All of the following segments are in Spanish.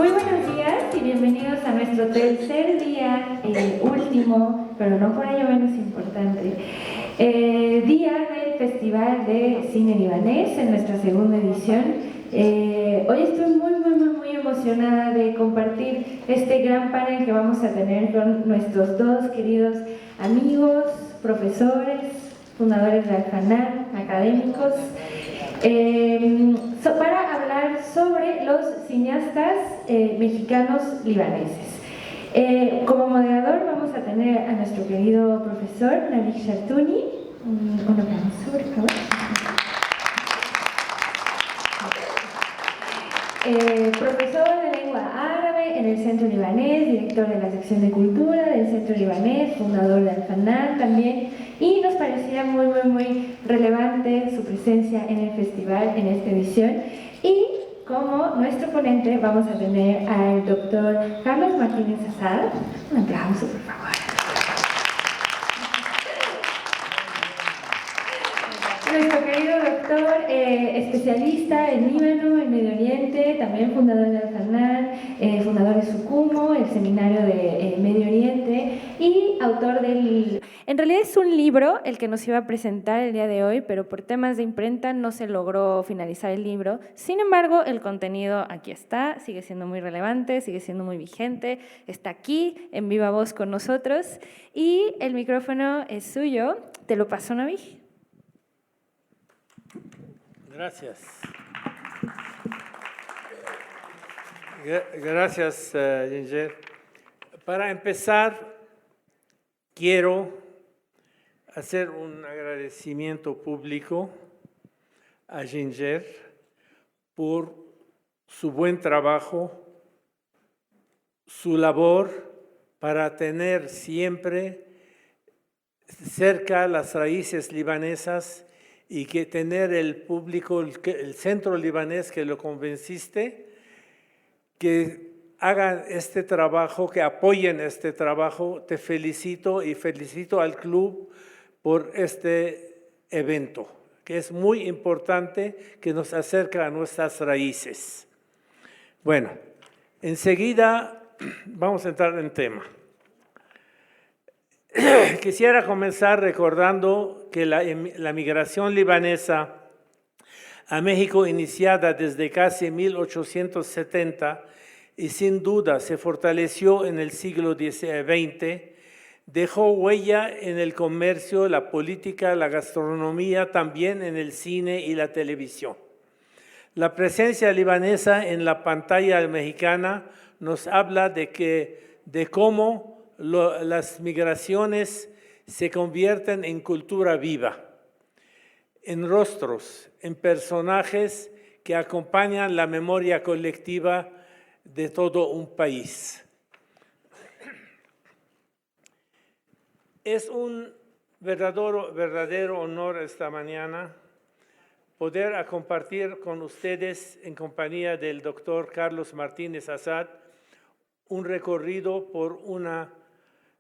Muy buenos días y bienvenidos a nuestro tercer día, último, pero no por ello menos importante, día del Festival de Cine Libanés en nuestra segunda edición. Hoy estoy muy emocionada de compartir este gran panel que vamos a tener con nuestros dos queridos amigos, profesores, fundadores de Al-Fanan, académicos, para hablar sobre los cineastas mexicanos libaneses. Como moderador vamos a tener a nuestro querido profesor Nabil Shartouni. Un aplauso, por favor. Profesor de lengua árabe en el Centro Libanés, director de la sección de cultura del Centro Libanés, fundador de Al-Fanan también, y nos parecía muy relevante su presencia en el festival en esta edición. Y como nuestro ponente vamos a tener al doctor Carlos Martínez Azad. Un aplauso, por favor. Nuestro querido doctor, especialista en Líbano, en Medio Oriente, también fundador de Al-Fanan, fundador de Sucumo, el seminario de Medio Oriente, y autor del... En realidad es un libro el que nos iba a presentar el día de hoy, pero por temas de imprenta no se logró finalizar el libro. Sin embargo, el contenido aquí está, sigue siendo muy relevante, sigue siendo muy vigente, está aquí en viva voz con nosotros, y el micrófono es suyo. Te lo paso, Nabil. Gracias. Gracias, Ginger. Para empezar, quiero hacer un agradecimiento público a Ginger por su buen trabajo, su labor para tener siempre cerca las raíces libanesas y que tener el público, el centro libanés que lo convenciste, que hagan este trabajo, que apoyen este trabajo. Te felicito y felicito al club por este evento, que es muy importante, que nos acerca a nuestras raíces. Bueno, enseguida vamos a entrar en tema. Quisiera comenzar recordando que la migración libanesa a México, iniciada desde casi 1870 y sin duda se fortaleció en el siglo XX, dejó huella en el comercio, la política, la gastronomía, también en el cine y la televisión. La presencia libanesa en la pantalla mexicana nos habla de cómo las migraciones se convierten en cultura viva, en rostros, en personajes que acompañan la memoria colectiva de todo un país. Es un verdadero honor esta mañana poder compartir con ustedes, en compañía del doctor Carlos Martínez Azad, un recorrido por una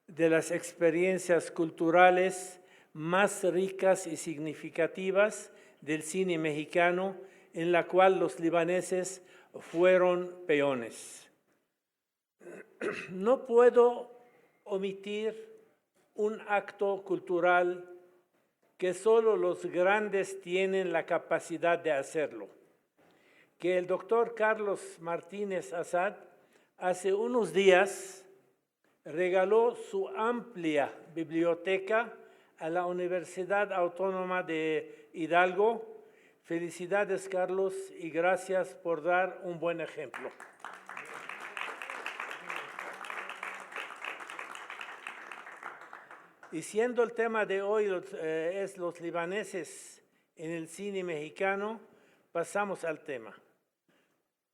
de las experiencias culturales más ricas y significativas del cine mexicano, en la cual los libaneses fueron peones. No puedo omitir un acto cultural que solo los grandes tienen la capacidad de hacerlo, que el doctor Carlos Martínez Azad hace unos días regaló su amplia biblioteca a la Universidad Autónoma de Hidalgo. Felicidades, Carlos, y gracias por dar un buen ejemplo. Y siendo el tema de hoy es los libaneses en el cine mexicano, pasamos al tema.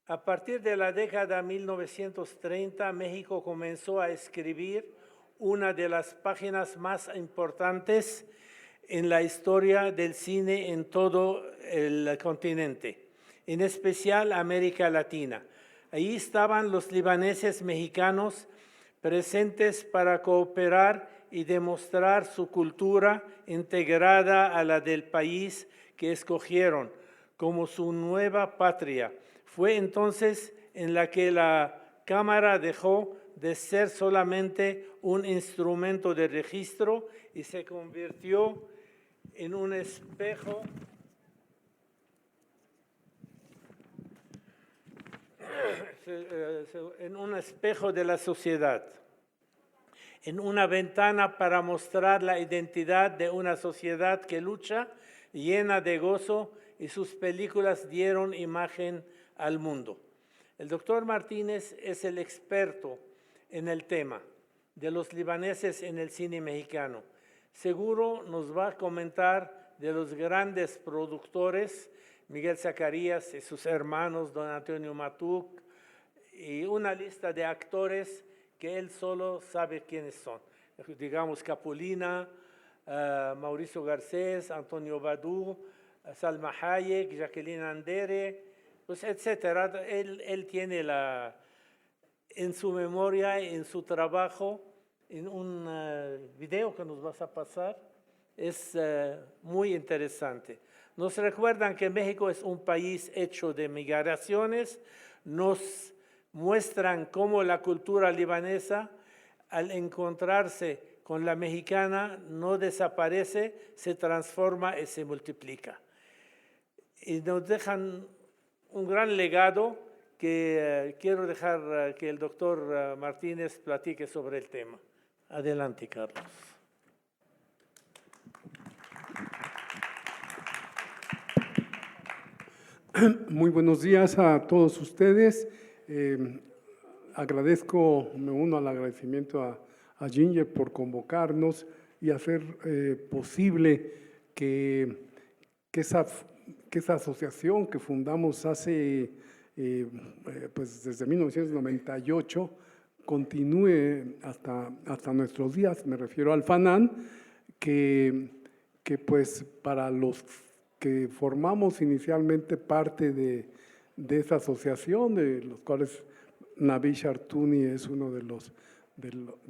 A partir de la década de 1930, México comenzó a escribir una de las páginas más importantes en la historia del cine en todo el continente, en especial América Latina. Ahí estaban los libaneses mexicanos presentes para cooperar y demostrar su cultura integrada a la del país que escogieron, como su nueva patria. Fue entonces en la que la Cámara dejó de ser solamente un instrumento de registro y se convirtió en un espejo de la sociedad, en una ventana para mostrar la identidad de una sociedad que lucha, llena de gozo, y sus películas dieron imagen al mundo. El doctor Martínez es el experto en el tema de los libaneses en el cine mexicano. Seguro nos va a comentar de los grandes productores, Miguel Zacarías y sus hermanos, don Antonio Matuc, y una lista de actores que él solo sabe quiénes son. Digamos Capulina, Mauricio Garcés, Antonio Badú, Salma Hayek, Jacqueline Andere, pues etcétera. Él tiene en su memoria, en su trabajo, en un video que nos vas a pasar, es muy interesante. Nos recuerdan que México es un país hecho de migraciones, nos muestran cómo la cultura libanesa, al encontrarse con la mexicana, no desaparece, se transforma y se multiplica. Y nos dejan un gran legado que quiero dejar que el doctor Martínez platique sobre el tema. Adelante, Carlos. Muy buenos días a todos ustedes. Me uno al agradecimiento a Ginger por convocarnos y hacer posible que esa asociación que fundamos hace, pues desde 1998, continúe hasta nuestros días. Me refiero al FANAN, que pues para los que formamos inicialmente parte de esa asociación, de los cuales Nabil Chartouni es uno de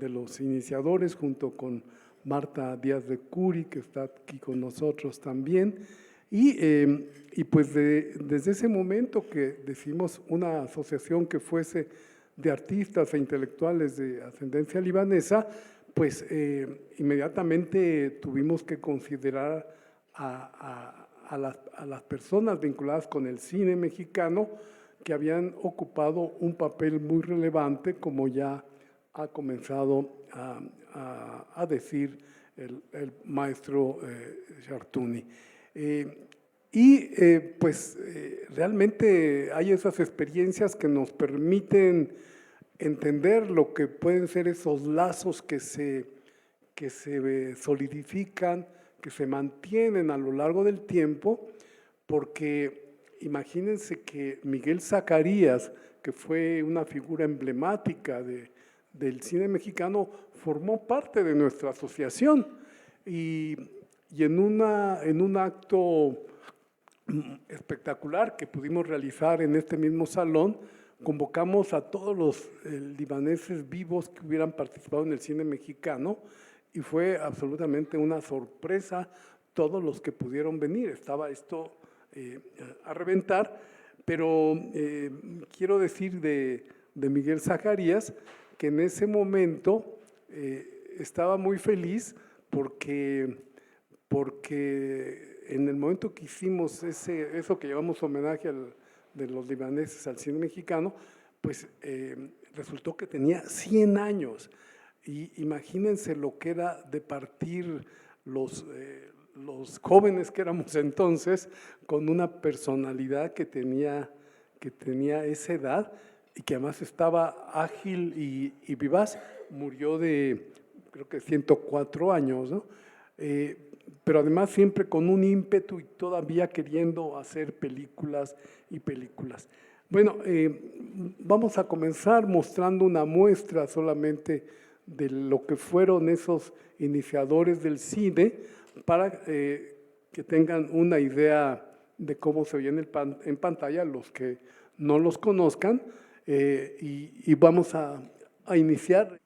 los iniciadores, junto con Marta Díaz de Curi, que está aquí con nosotros también. Y pues desde ese momento que decidimos una asociación que fuese de artistas e intelectuales de ascendencia libanesa, pues inmediatamente tuvimos que considerar a las personas vinculadas con el cine mexicano que habían ocupado un papel muy relevante, como ya ha comenzado a decir el maestro Chartouni. Pues realmente hay esas experiencias que nos permiten entender lo que pueden ser esos lazos que se solidifican, que se mantienen a lo largo del tiempo, porque imagínense que Miguel Zacarías, que fue una figura emblemática del cine mexicano, formó parte de nuestra asociación y en un acto espectacular que pudimos realizar en este mismo salón, convocamos a todos los libaneses vivos que hubieran participado en el cine mexicano y fue absolutamente una sorpresa todos los que pudieron venir. Estaba esto a reventar, pero quiero decir de Miguel Zacarías que en ese momento estaba muy feliz porque en el momento que hicimos eso que llamamos homenaje de los libaneses al cine mexicano, pues resultó que tenía 100 años. Y imagínense lo que era de partir los jóvenes que éramos entonces con una personalidad que tenía esa edad y que además estaba ágil y vivaz. Murió de, creo que 104 años, ¿no? Pero además siempre con un ímpetu y todavía queriendo hacer películas y películas. Bueno, vamos a comenzar mostrando una muestra solamente de lo que fueron esos iniciadores del cine para que tengan una idea de cómo se oye en pantalla los que no los conozcan, y vamos a iniciar.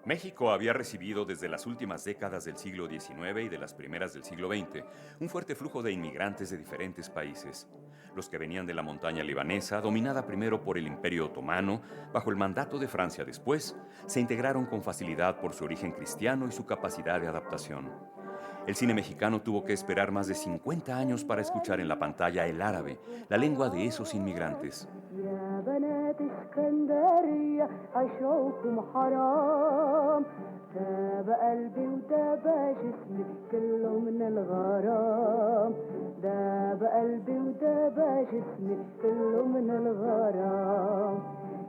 México había recibido desde las últimas décadas del siglo XIX y de las primeras del siglo XX un fuerte flujo de inmigrantes de diferentes países. Los que venían de la montaña libanesa, dominada primero por el Imperio Otomano, bajo el mandato de Francia después, se integraron con facilidad por su origen cristiano y su capacidad de adaptación. El cine mexicano tuvo que esperar más de 50 años para escuchar en la pantalla el árabe, la lengua de esos inmigrantes.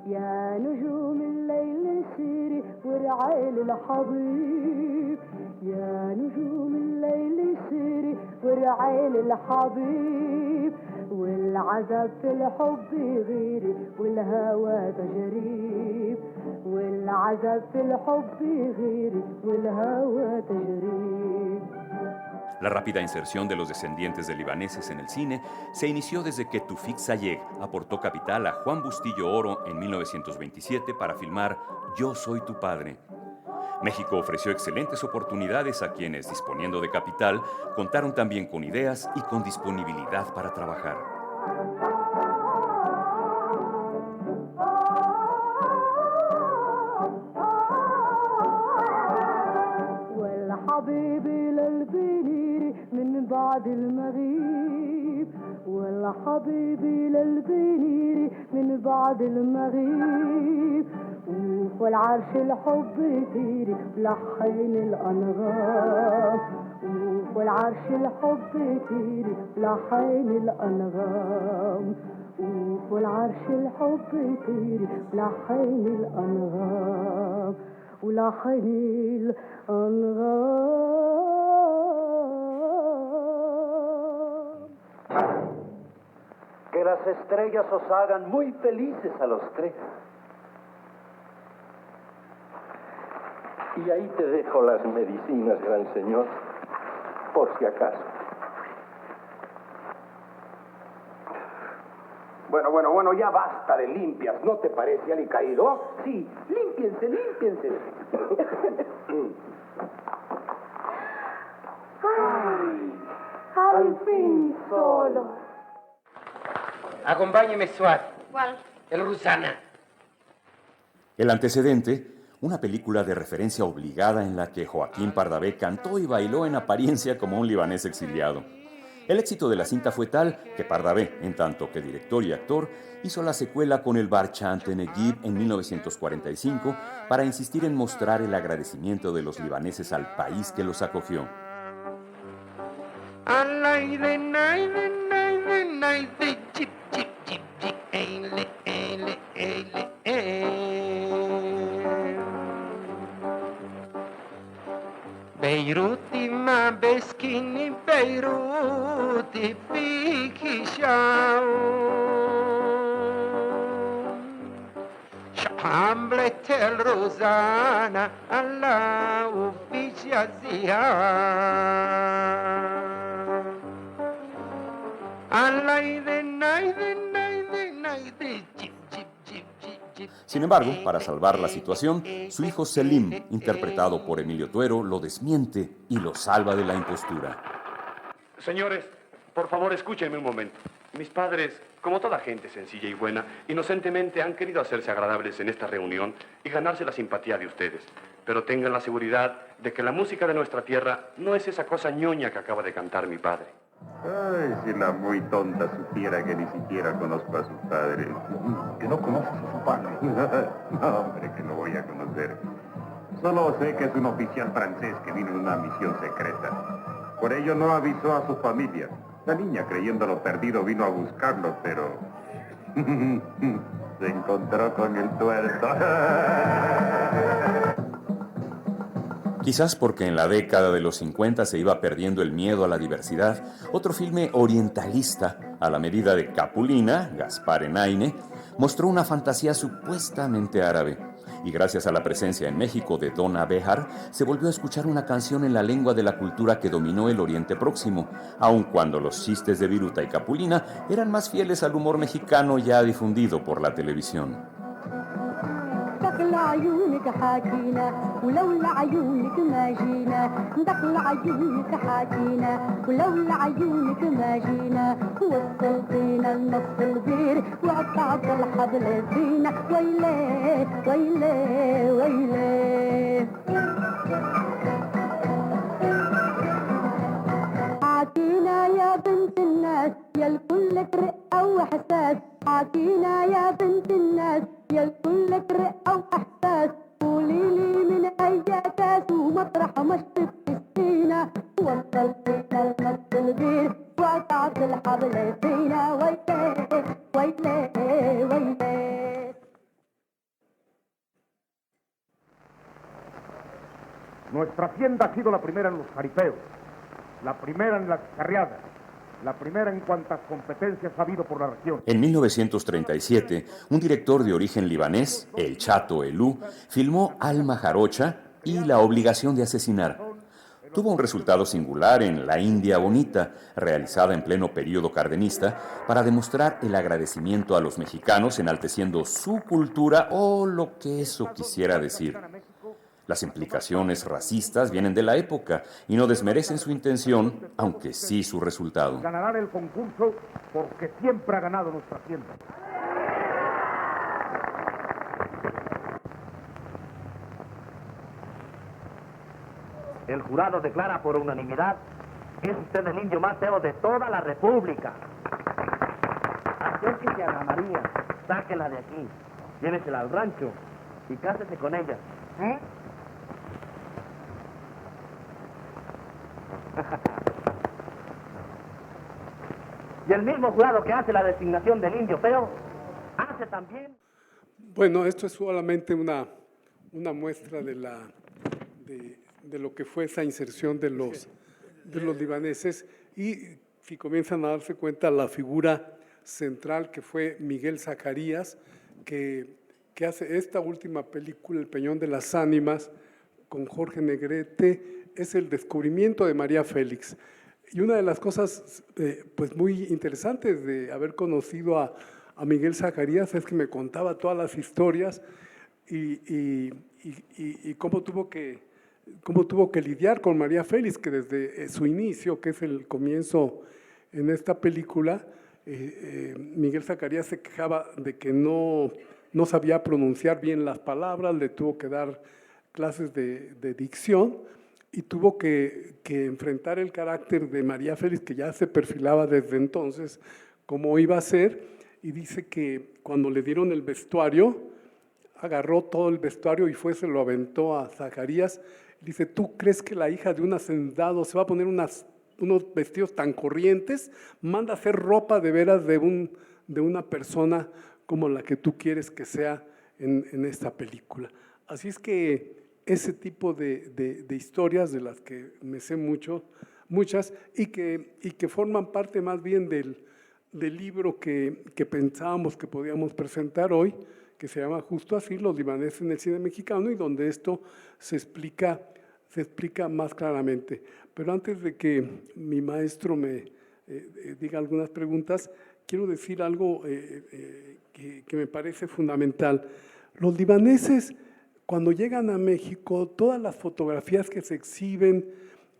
يا نجوم الليل سيري ورعيل الحبيب يا نجوم الليل سيري ورعيل الحبيب والعذاب في الحب غيري والهوى تجريب والعذاب في الحب غيري والهوى تجريب. La rápida inserción de los descendientes de libaneses en el cine se inició desde que Tufik Sayegh aportó capital a Juan Bustillo Oro en 1927 para filmar Yo soy tu padre. México ofreció excelentes oportunidades a quienes, disponiendo de capital, contaron también con ideas y con disponibilidad para trabajar. من بعد المغيب ولا حبيبي للبنيري من بعد المغيب والعرش الحب يطيري بلحن الأنغام والعرش الحب يطيري بلحن الأنغام والعرش الحب يطيري بلحن الأنغام ولحن الأنغام. Que las estrellas os hagan muy felices a los tres. Y ahí te dejo las medicinas, gran señor, por si acaso. Bueno, ya basta de limpias, ¿no te parece, alicaído? Sí, límpiense. Ay, al fin solo. Acompáñeme, Suat. ¿Cuál? El Rusana. El antecedente, una película de referencia obligada en la que Joaquín Pardavé cantó y bailó en apariencia como un libanés exiliado. El éxito de la cinta fue tal que Pardavé, en tanto que director y actor, hizo la secuela con el Bar Chant Neguib en 1945 para insistir en mostrar el agradecimiento de los libaneses al país que los acogió. بيروتي ما بسكيني بيروتي فيكي شعملت الروزانة الله وفيش Sin embargo, para salvar la situación, su hijo Selim, interpretado por Emilio Tuero, lo desmiente y lo salva de la impostura. Señores, por favor, escúchenme un momento. Mis padres, como toda gente sencilla y buena, inocentemente han querido hacerse agradables en esta reunión y ganarse la simpatía de ustedes. Pero tengan la seguridad de que la música de nuestra tierra no es esa cosa ñoña que acaba de cantar mi padre. Ay, si la muy tonta supiera que ni siquiera conozco a su padre. Que no conoces a su padre. No, hombre, que no voy a conocer. Solo sé que es un oficial francés que vino en una misión secreta. Por ello no avisó a su familia. La niña, creyéndolo perdido, vino a buscarlo, pero se encontró con el tuerto. Quizás porque en la década de los 50 se iba perdiendo el miedo a la diversidad, otro filme orientalista, a la medida de Capulina, Gaspar Enaine, mostró una fantasía supuestamente árabe. Y gracias a la presencia en México de Donna Béjar, se volvió a escuchar una canción en la lengua de la cultura que dominó el Oriente Próximo, aun cuando los chistes de Viruta y Capulina eran más fieles al humor mexicano ya difundido por la televisión. عيونك حاكينا ولولا عيونك ما جينا دخل عيونك حاكينا ولولا عيونك ما جينا وصلتينا لنص البير وقطعت الحبل فينا ويلي ويلي ويلي حاكينا يا بنت الناس يا الكل رقة وإحساس حاكينا يا بنت الناس يا الكل رقة وإحساس قولي لي من أي أساس ومطرح ما شفتينا وصلتينا لنص البير وقطعت الحبل فينا ويلي ويلي ويلي. Nuestra hacienda ha sido la primera en los jaripeos, la primera en las carriadas, la primera en cuantas competencias ha habido por la región. En 1937, un director de origen libanés, el Chato Elú, filmó Alma Jarocha y La obligación de asesinar. Tuvo un resultado singular en La India Bonita, realizada en pleno período cardenista, para demostrar el agradecimiento a los mexicanos enalteciendo su cultura o lo que eso quisiera decir. Las implicaciones racistas vienen de la época y no desmerecen su intención, aunque sí su resultado. Ganarán el concurso porque siempre ha ganado nuestra hacienda. El jurado declara por unanimidad que es usted el indio más feo de toda la República. Acérquese a Ana María, sáquela de aquí, llévesela al rancho y cásese con ella. ¿Eh? Y el mismo jurado que hace la designación del indio feo, hace también... Bueno, esto es solamente una muestra de lo que fue esa inserción de los libaneses y si comienzan a darse cuenta la figura central que fue Miguel Zacarías, que hace esta última película, El Peñón de las Ánimas, con Jorge Negrete, es el descubrimiento de María Félix. Y una de las cosas pues muy interesantes de haber conocido a Miguel Zacarías es que me contaba todas las historias y cómo tuvo que lidiar con María Félix, que desde su inicio, que es el comienzo en esta película, Miguel Zacarías se quejaba de que no sabía pronunciar bien las palabras, le tuvo que dar clases de dicción y tuvo que enfrentar el carácter de María Félix, que ya se perfilaba desde entonces cómo iba a ser, y dice que cuando le dieron el vestuario, agarró todo el vestuario y se lo aventó a Zacarías. Dice, ¿tú crees que la hija de un hacendado se va a poner unos vestidos tan corrientes? Manda a hacer ropa de veras de una persona como la que tú quieres que sea en esta película. Así es que ese tipo de historias de las que me sé muchas y que forman parte más bien del libro que pensábamos que podíamos presentar hoy, que se llama justo así, Los libaneses en el cine mexicano, y donde esto se explica más claramente. Pero antes de que mi maestro me diga algunas preguntas, quiero decir algo que me parece fundamental. Los libaneses, cuando llegan a México, todas las fotografías que se exhiben,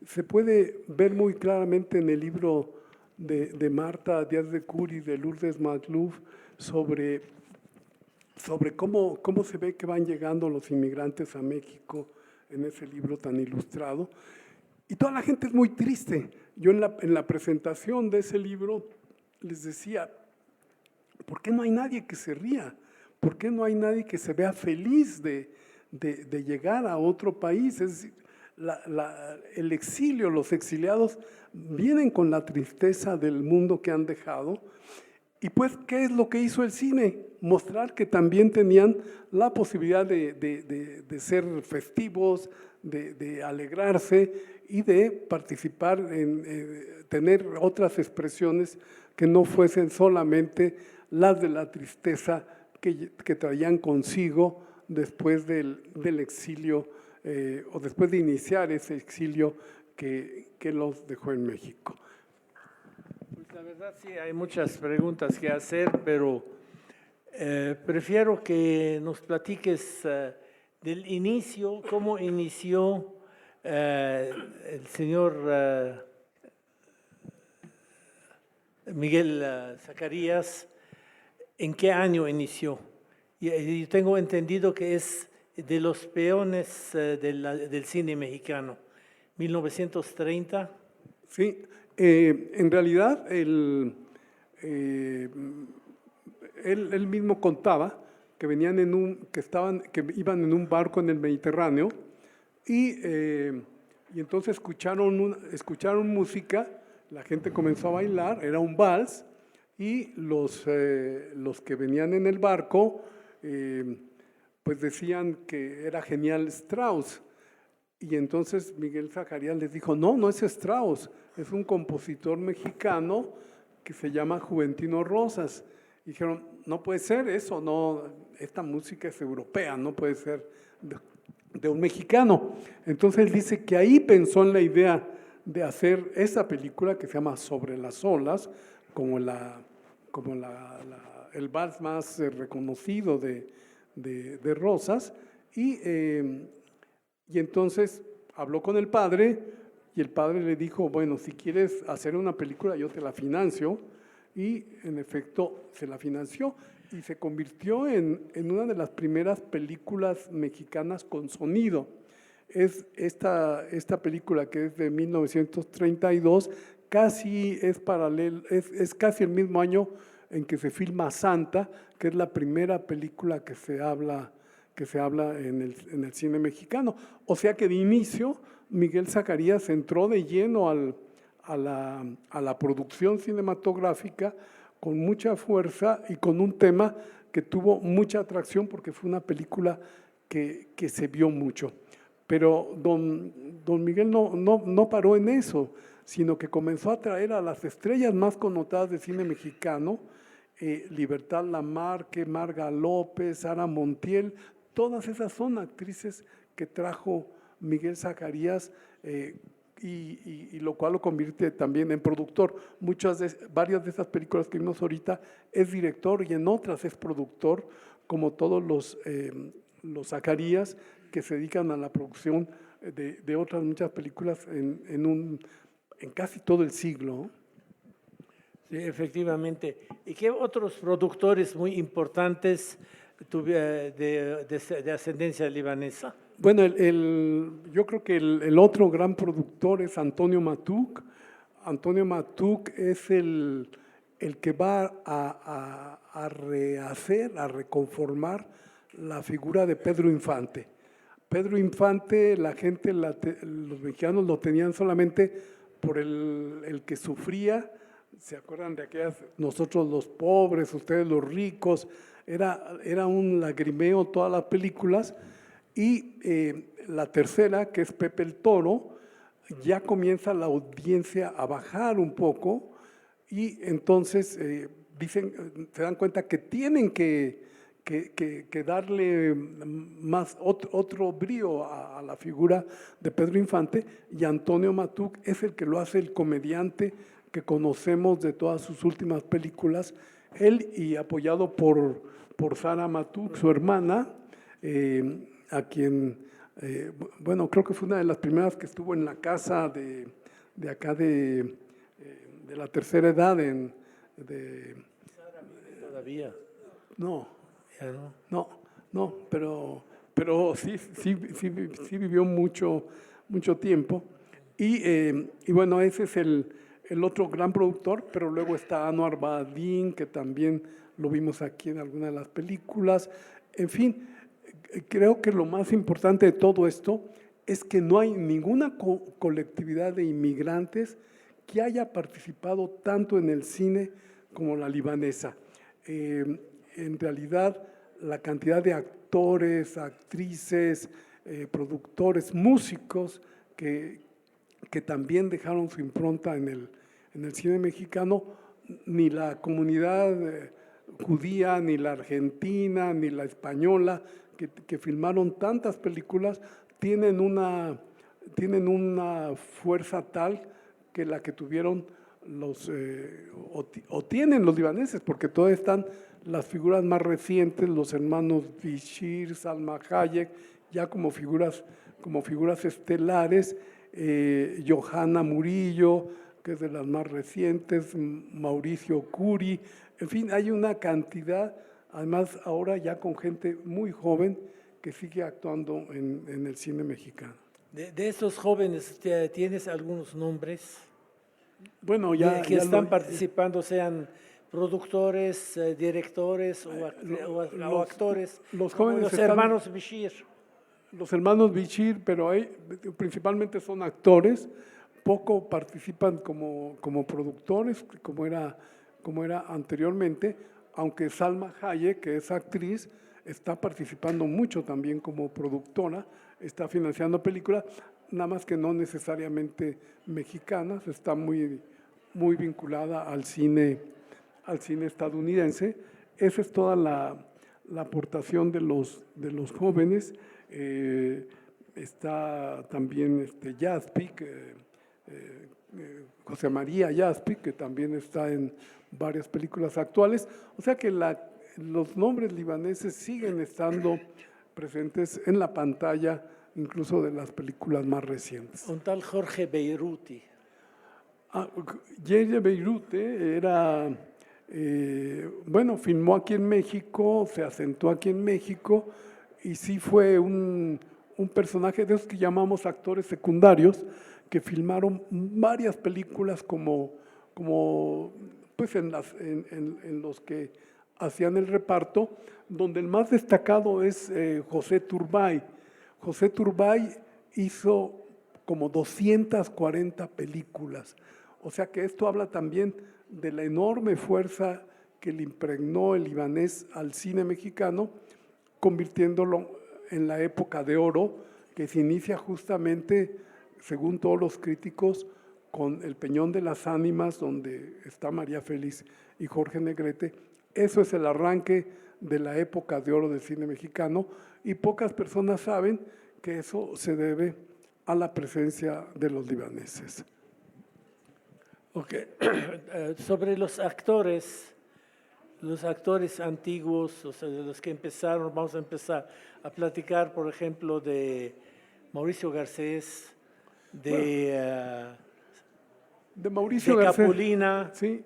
se puede ver muy claramente en el libro de Marta Díaz de Curi, de Lourdes Magluf, sobre cómo se ve que van llegando los inmigrantes a México en ese libro tan ilustrado. Y toda la gente es muy triste. Yo en la presentación de ese libro les decía, ¿por qué no hay nadie que se ría? ¿Por qué no hay nadie que se vea feliz de llegar a otro país? Es decir, el exilio, los exiliados vienen con la tristeza del mundo que han dejado. Y pues, ¿qué es lo que hizo el cine? Mostrar que también tenían la posibilidad de ser festivos, de alegrarse y de participar tener otras expresiones que no fuesen solamente las de la tristeza que traían consigo después del exilio o después de iniciar ese exilio que los dejó en México. Pues la verdad sí, hay muchas preguntas que hacer, pero prefiero que nos platiques del inicio, cómo inició el señor Miguel Zacarías, en qué año inició. Y yo tengo entendido que es de los peones del cine mexicano, 1930. Sí, en realidad él mismo contaba que venían que iban en un barco en el Mediterráneo y entonces escucharon música, la gente comenzó a bailar, era un vals, y los que venían en el barco pues decían que era genial Strauss. Y entonces Miguel Zacarías les dijo, no es Strauss, es un compositor mexicano que se llama Juventino Rosas. Y dijeron, no puede ser eso, no, esta música es europea, no puede ser de un mexicano. Entonces él dice que ahí pensó en la idea de hacer esa película que se llama Sobre las olas, como el vals más reconocido de Rosas, y entonces habló con el padre, y el padre le dijo, bueno, si quieres hacer una película, yo te la financio, y en efecto se la financió, y se convirtió en una de las primeras películas mexicanas con sonido. Es esta película, que es de 1932, casi es casi el mismo año en que se filma Santa, que es la primera película que se habla en el cine mexicano. O sea que de inicio Miguel Zacarías entró de lleno a la producción cinematográfica con mucha fuerza y con un tema que tuvo mucha atracción porque fue una película que se vio mucho. Pero don Miguel no paró en eso, sino que comenzó a traer a las estrellas más connotadas del cine mexicano, Libertad Lamarque, Marga López, Sara Montiel, todas esas son actrices que trajo Miguel Zacarías, y lo cual lo convierte también en productor. Varias de esas películas que vimos ahorita es director y en otras es productor, como todos los Zacarías que se dedican a la producción de otras muchas películas en casi todo el siglo. Sí, efectivamente. ¿Y qué otros productores muy importantes de ascendencia libanesa? Bueno, yo creo que el otro gran productor es Antonio Matuc. Antonio Matuc es el que va a rehacer, a reconformar la figura de Pedro Infante. Pedro Infante, los mexicanos lo tenían solamente por el que sufría. ¿Se acuerdan de aquellas, nosotros los pobres, ustedes los ricos? Era un lagrimeo todas las películas. Y la tercera, que es Pepe el Toro, ya comienza la audiencia a bajar un poco y entonces se dan cuenta que tienen que darle más otro brío a la figura de Pedro Infante, y Antonio Matuc es el que lo hace el comediante que conocemos de todas sus últimas películas, él y apoyado por Sara Matuc, su hermana, a quien, bueno, creo que fue una de las primeras que estuvo en la casa de acá de la tercera edad. ¿Todavía? No, ya no, pero sí vivió mucho tiempo. Y bueno, ese es el otro gran productor, pero luego está Anwar Badin, que también lo vimos aquí en alguna de las películas. En fin, creo que lo más importante de todo esto es que no hay ninguna colectividad de inmigrantes que haya participado tanto en el cine como la libanesa. En realidad, la cantidad de actores, actrices, productores, músicos que también dejaron su impronta en el cine mexicano, ni la comunidad judía, ni la argentina, ni la española, que filmaron tantas películas, tienen una fuerza tal que la que tuvieron o tienen los libaneses, porque todavía están las figuras más recientes, los hermanos Bishir, Salma Hayek, ya como figuras estelares, Johanna Murillo, que es de las más recientes, Mauricio Curi, en fin, hay una cantidad, además ahora ya con gente muy joven que sigue actuando en el cine mexicano. De esos jóvenes, ¿tienes algunos nombres? Bueno, ya que ya están participando, sean productores, directores o actores, los como jóvenes los están- hermanos Bishir. Los hermanos Bichir, pero principalmente son actores, poco participan como productores, como era anteriormente, aunque Salma Hayek, que es actriz, está participando mucho también como productora, está financiando películas, nada más que no necesariamente mexicanas, está muy vinculada al cine estadounidense. Esa es toda la aportación de los jóvenes. Está también Jaspic, José María Jaspic, que también está en varias películas actuales. O sea que los nombres libaneses siguen estando presentes en la pantalla, incluso de las películas más recientes. Un tal Jorge Beiruti. Yeye Beirute era, bueno, filmó aquí en México, se asentó aquí en México y sí fue un personaje de esos que llamamos actores secundarios, que filmaron varias películas como pues en los que hacían el reparto, donde el más destacado es José Turbay. José Turbay hizo como 240 películas. O sea que esto habla también de la enorme fuerza que le impregnó el libanés al cine mexicano, convirtiéndolo en la época de oro, que se inicia justamente, según todos los críticos, con El Peñón de las Ánimas, donde está María Félix y Jorge Negrete. Eso es el arranque de la época de oro del cine mexicano, y pocas personas saben que eso se debe a la presencia de los libaneses. Okay. Sobre los actores antiguos, o sea, de los que empezaron, vamos a empezar a platicar, por ejemplo, de Mauricio Garcés, de Mauricio Garcés, Capulina. Sí,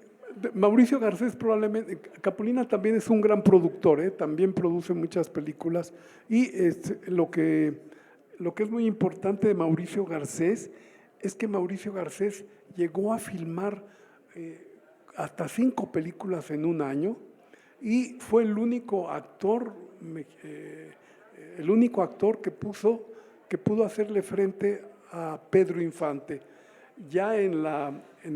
Mauricio Garcés probablemente, Capulina también es un gran productor, también produce muchas películas, y lo que es muy importante de Mauricio Garcés es que Mauricio Garcés llegó a filmar hasta 5 películas en un año, y fue el único actor que pudo hacerle frente a Pedro Infante. Ya en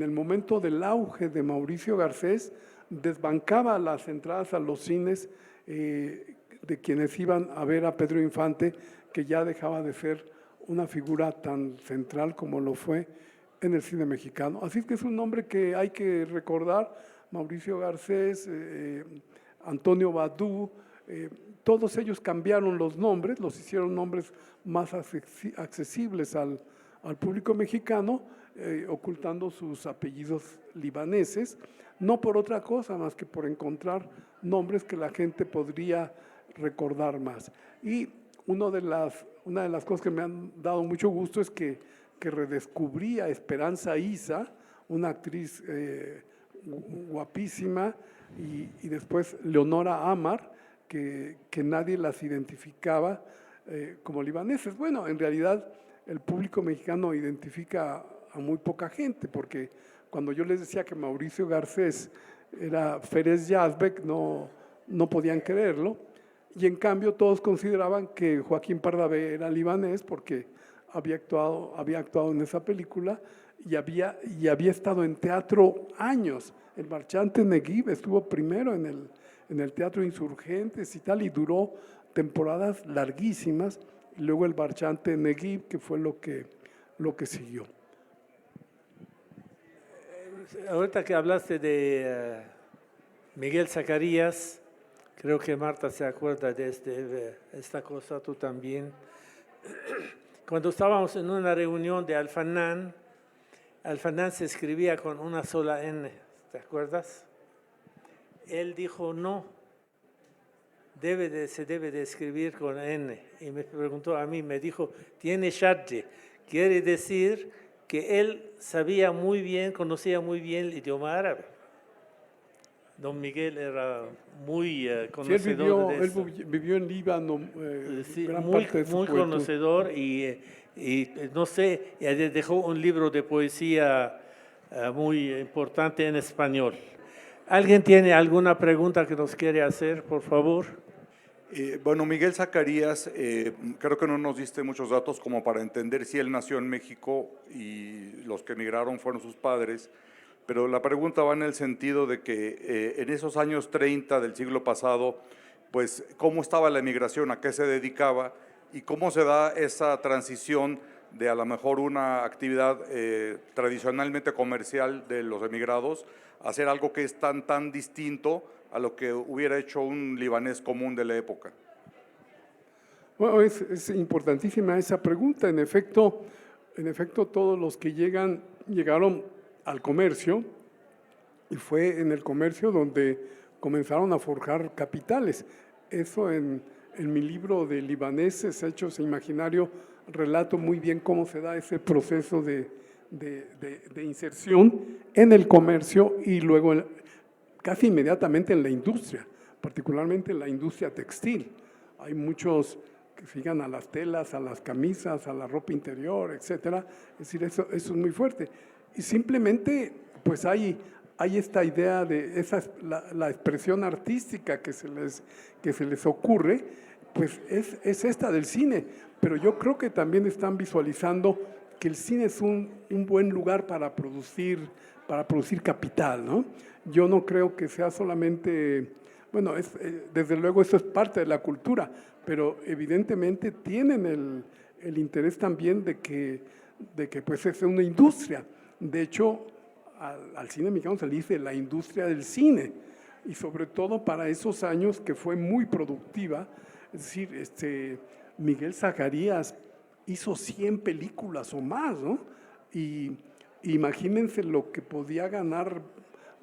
el momento del auge de Mauricio Garcés, desbancaba las entradas a los cines de quienes iban a ver a Pedro Infante, que ya dejaba de ser una figura tan central como lo fue en el cine mexicano. Así que es un nombre que hay que recordar: Mauricio Garcés, Antonio Badú. Todos ellos cambiaron los nombres, los hicieron nombres más accesibles al público mexicano, ocultando sus apellidos libaneses, no por otra cosa más que por encontrar nombres que la gente podría recordar más. Y una de las cosas que me han dado mucho gusto es que redescubrí a Esperanza Isa, una actriz guapísima, y después Leonora Amar, que nadie las identificaba como libaneses. Bueno, en realidad el público mexicano identifica a muy poca gente, porque cuando yo les decía que Mauricio Garcés era Férez Yazbek, no podían creerlo, y en cambio todos consideraban que Joaquín Pardavé era libanés porque había actuado en esa película y había estado en teatro años. El marchante Neguib estuvo primero en el Teatro Insurgentes y tal, y duró temporadas larguísimas, y luego el marchante Neguib, que fue lo que siguió. Ahorita que hablaste de Miguel Zacarías, creo que Marta se acuerda de esta cosa, tú también. Cuando estábamos en una reunión de Alfanán se escribía con una sola N, ¿te acuerdas? Él dijo no, se debe de escribir con N. Y me preguntó a mí, me dijo, tiene Shadje. Quiere decir que él sabía muy bien, conocía muy bien el idioma árabe. Don Miguel era muy conocedor de eso. Él vivió en Líbano Sí, gran muy, parte de su muy juventud. conocedor y no sé, dejó un libro de poesía muy importante en español. ¿Alguien tiene alguna pregunta que nos quiere hacer, por favor? Bueno, Miguel Zacarías, creo que no nos diste muchos datos como para entender si él nació en México y los que emigraron fueron sus padres, pero la pregunta va en el sentido de que en esos años 30 del siglo pasado, pues, ¿cómo estaba la emigración? ¿A qué se dedicaba? ¿Y cómo se da esa transición de a lo mejor una actividad tradicionalmente comercial de los emigrados a hacer algo que es tan distinto a lo que hubiera hecho un libanés común de la época? Bueno, es importantísima esa pregunta. En efecto, todos los que llegaron al comercio, y fue en el comercio donde comenzaron a forjar capitales. Eso en mi libro de Libaneses, Hechos e Imaginario, relato muy bien cómo se da ese proceso de inserción en el comercio y luego casi inmediatamente en la industria, particularmente en la industria textil. Hay muchos que sigan a las telas, a las camisas, a la ropa interior, etcétera. Es decir, eso es muy fuerte. Y simplemente, pues hay esta idea de la expresión artística que se les ocurre, pues es esta del cine. Pero yo creo que también están visualizando que el cine es un buen lugar para producir capital, ¿no? Yo no creo que sea solamente, bueno, desde luego eso es parte de la cultura, pero evidentemente tienen el interés también de que pues es una industria. De hecho, al cine mexicano se le dice la industria del cine, y sobre todo para esos años que fue muy productiva. Es decir, Miguel Zacarías hizo 100 películas o más, ¿no? Y imagínense lo que podía ganar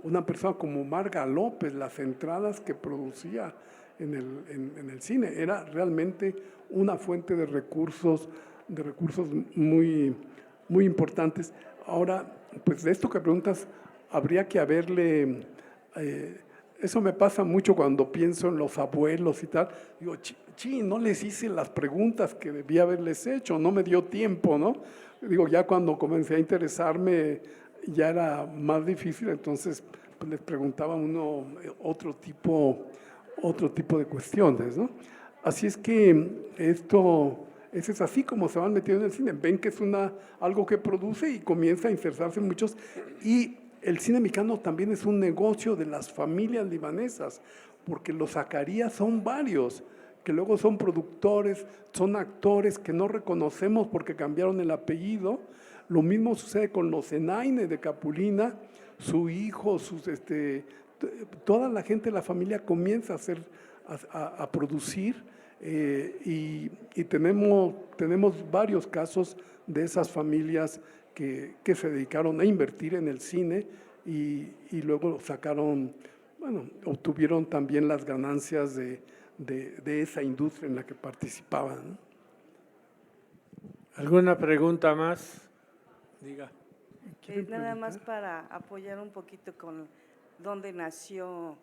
una persona como Marga López, las entradas que producía en el cine. Era realmente una fuente de recursos muy, muy importantes. Ahora, pues de esto que preguntas, habría que haberle... eso me pasa mucho cuando pienso en los abuelos y tal. Digo, no les hice las preguntas que debía haberles hecho, no me dio tiempo, ¿no? Digo, ya cuando comencé a interesarme ya era más difícil, entonces pues les preguntaba uno otro tipo de cuestiones, ¿no? Así es que eso es así como se van metiendo en el cine. Ven que es algo que produce y comienza a insertarse en muchos. Y el cine mexicano también es un negocio de las familias libanesas, porque los Zacarías son varios, que luego son productores, son actores que no reconocemos porque cambiaron el apellido. Lo mismo sucede con los Zenaine de Capulina, su hijo, toda la gente de la familia comienza a producir, y tenemos varios casos de esas familias que se dedicaron a invertir en el cine y luego obtuvieron también las ganancias de esa industria en la que participaban, ¿no? ¿Alguna pregunta más? Diga. Nada más para apoyar un poquito con dónde nació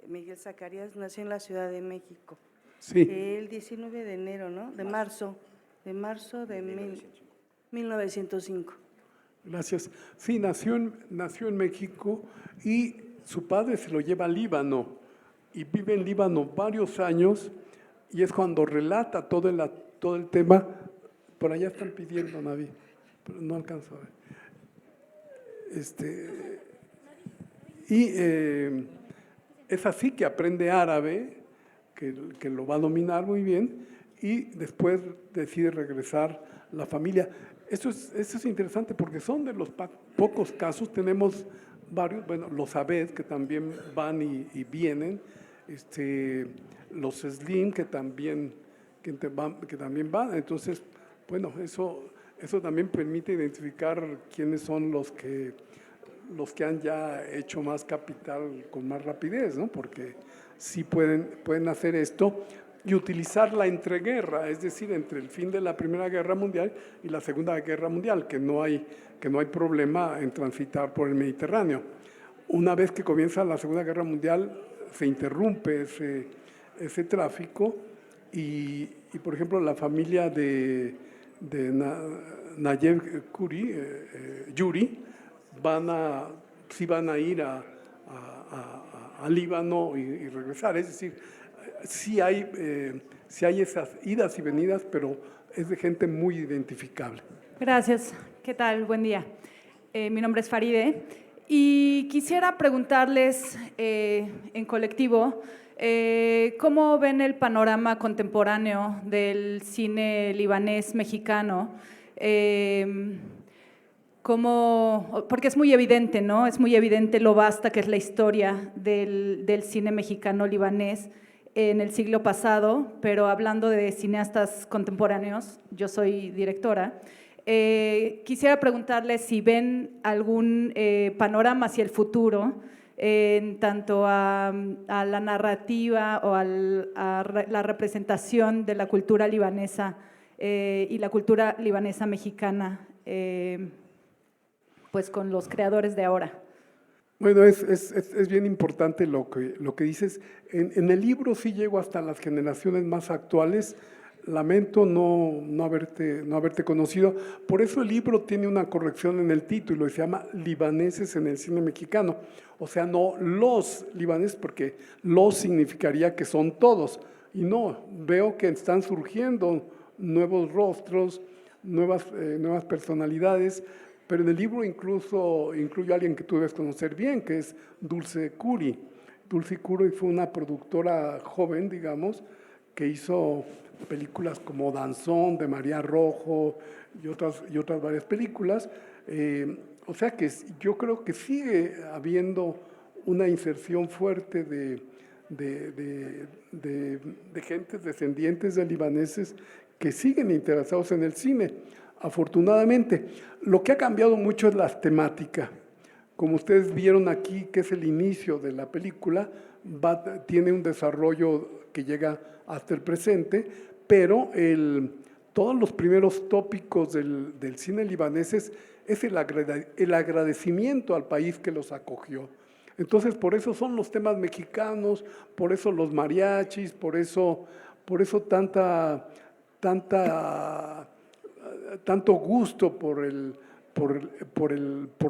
Miguel Zacarías. Nació en la Ciudad de México. Sí. El 19 de enero, ¿no? De marzo de 1905. Gracias. Sí, nació en México y su padre se lo lleva a Líbano y vive en Líbano varios años, y es cuando relata todo el tema. Por allá están pidiendo, Navi, pero no alcanzo a ver. Es así que aprende árabe, que lo va a dominar muy bien, y después decide regresar la familia. Eso es interesante porque son de los pocos casos. Tenemos varios, bueno, los Abed, que también van y vienen, los Slim, que también van. Entonces, bueno, eso también permite identificar quiénes son los que han ya hecho más capital con más rapidez, ¿no? Porque sí pueden hacer esto y utilizar la entreguerra, es decir, entre el fin de la Primera Guerra Mundial y la Segunda Guerra Mundial, que no hay problema en transitar por el Mediterráneo. Una vez que comienza la Segunda Guerra Mundial, se interrumpe ese tráfico y, por ejemplo, la familia de Nayev Yuri sí van a ir a Líbano y regresar. Es decir, sí hay esas idas y venidas, pero es de gente muy identificable. Gracias. ¿Qué tal? Buen día. Mi nombre es Faride y quisiera preguntarles en colectivo cómo ven el panorama contemporáneo del cine libanés mexicano. Porque es muy evidente, ¿no? Es muy evidente lo vasta que es la historia del cine mexicano libanés en el siglo pasado, pero hablando de cineastas contemporáneos, yo soy directora, quisiera preguntarles si ven algún panorama hacia el futuro en tanto a la narrativa o a la representación de la cultura libanesa y la cultura libanesa mexicana, pues con los creadores de ahora. Bueno, es bien importante lo que dices. En el libro sí llego hasta las generaciones más actuales. Lamento no haberte conocido. Por eso el libro tiene una corrección en el título y se llama Libaneses en el cine mexicano. O sea, no los libaneses, porque los significaría que son todos. Y no, veo que están surgiendo nuevos rostros, nuevas personalidades. Pero en el libro incluso incluye a alguien que tú debes conocer bien, que es Dulce Curi. Dulce Curi fue una productora joven, digamos, que hizo películas como Danzón, de María Rojo y otras varias películas. O sea que yo creo que sigue habiendo una inserción fuerte de gentes descendientes de libaneses que siguen interesados en el cine. Afortunadamente, lo que ha cambiado mucho es la temática. Como ustedes vieron aquí, que es el inicio de la película, tiene un desarrollo que llega hasta el presente, pero todos los primeros tópicos del cine libanés es el agradecimiento al país que los acogió. Entonces, por eso son los temas mexicanos, por eso los mariachis, por eso tanto gusto por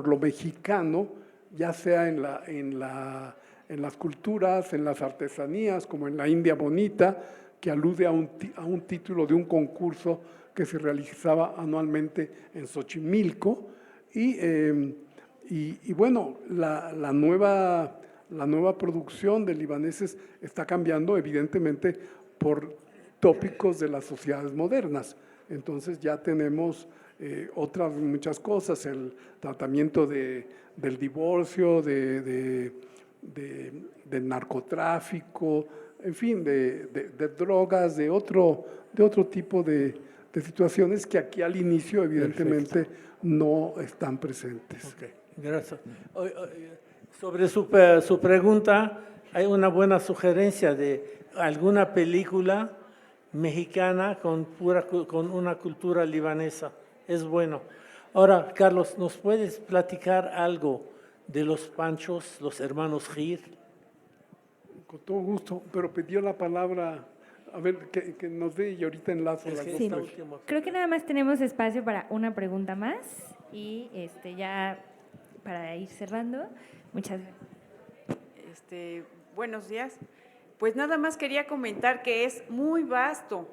lo mexicano, ya sea en las culturas, en las artesanías, como en la India Bonita, que alude a un título de un concurso que se realizaba anualmente en Xochimilco. Y bueno, la nueva producción de libaneses está cambiando, evidentemente, por tópicos de las sociedades modernas. Entonces ya tenemos otras muchas cosas, el tratamiento del divorcio, del narcotráfico, en fin, de drogas, de otro tipo de situaciones que aquí al inicio evidentemente no están presentes. Okay. Gracias. Sobre su pregunta, hay una buena sugerencia de alguna película mexicana con una cultura libanesa. Es bueno. Ahora, Carlos, ¿nos puedes platicar algo de los Panchos, los hermanos Gir? Con todo gusto, pero pidió la palabra, a ver, que nos dé y ahorita enlazo. Sí. Creo que nada más tenemos espacio para una pregunta más y ya para ir cerrando. Muchas gracias. Buenos días. Pues nada más quería comentar que es muy vasto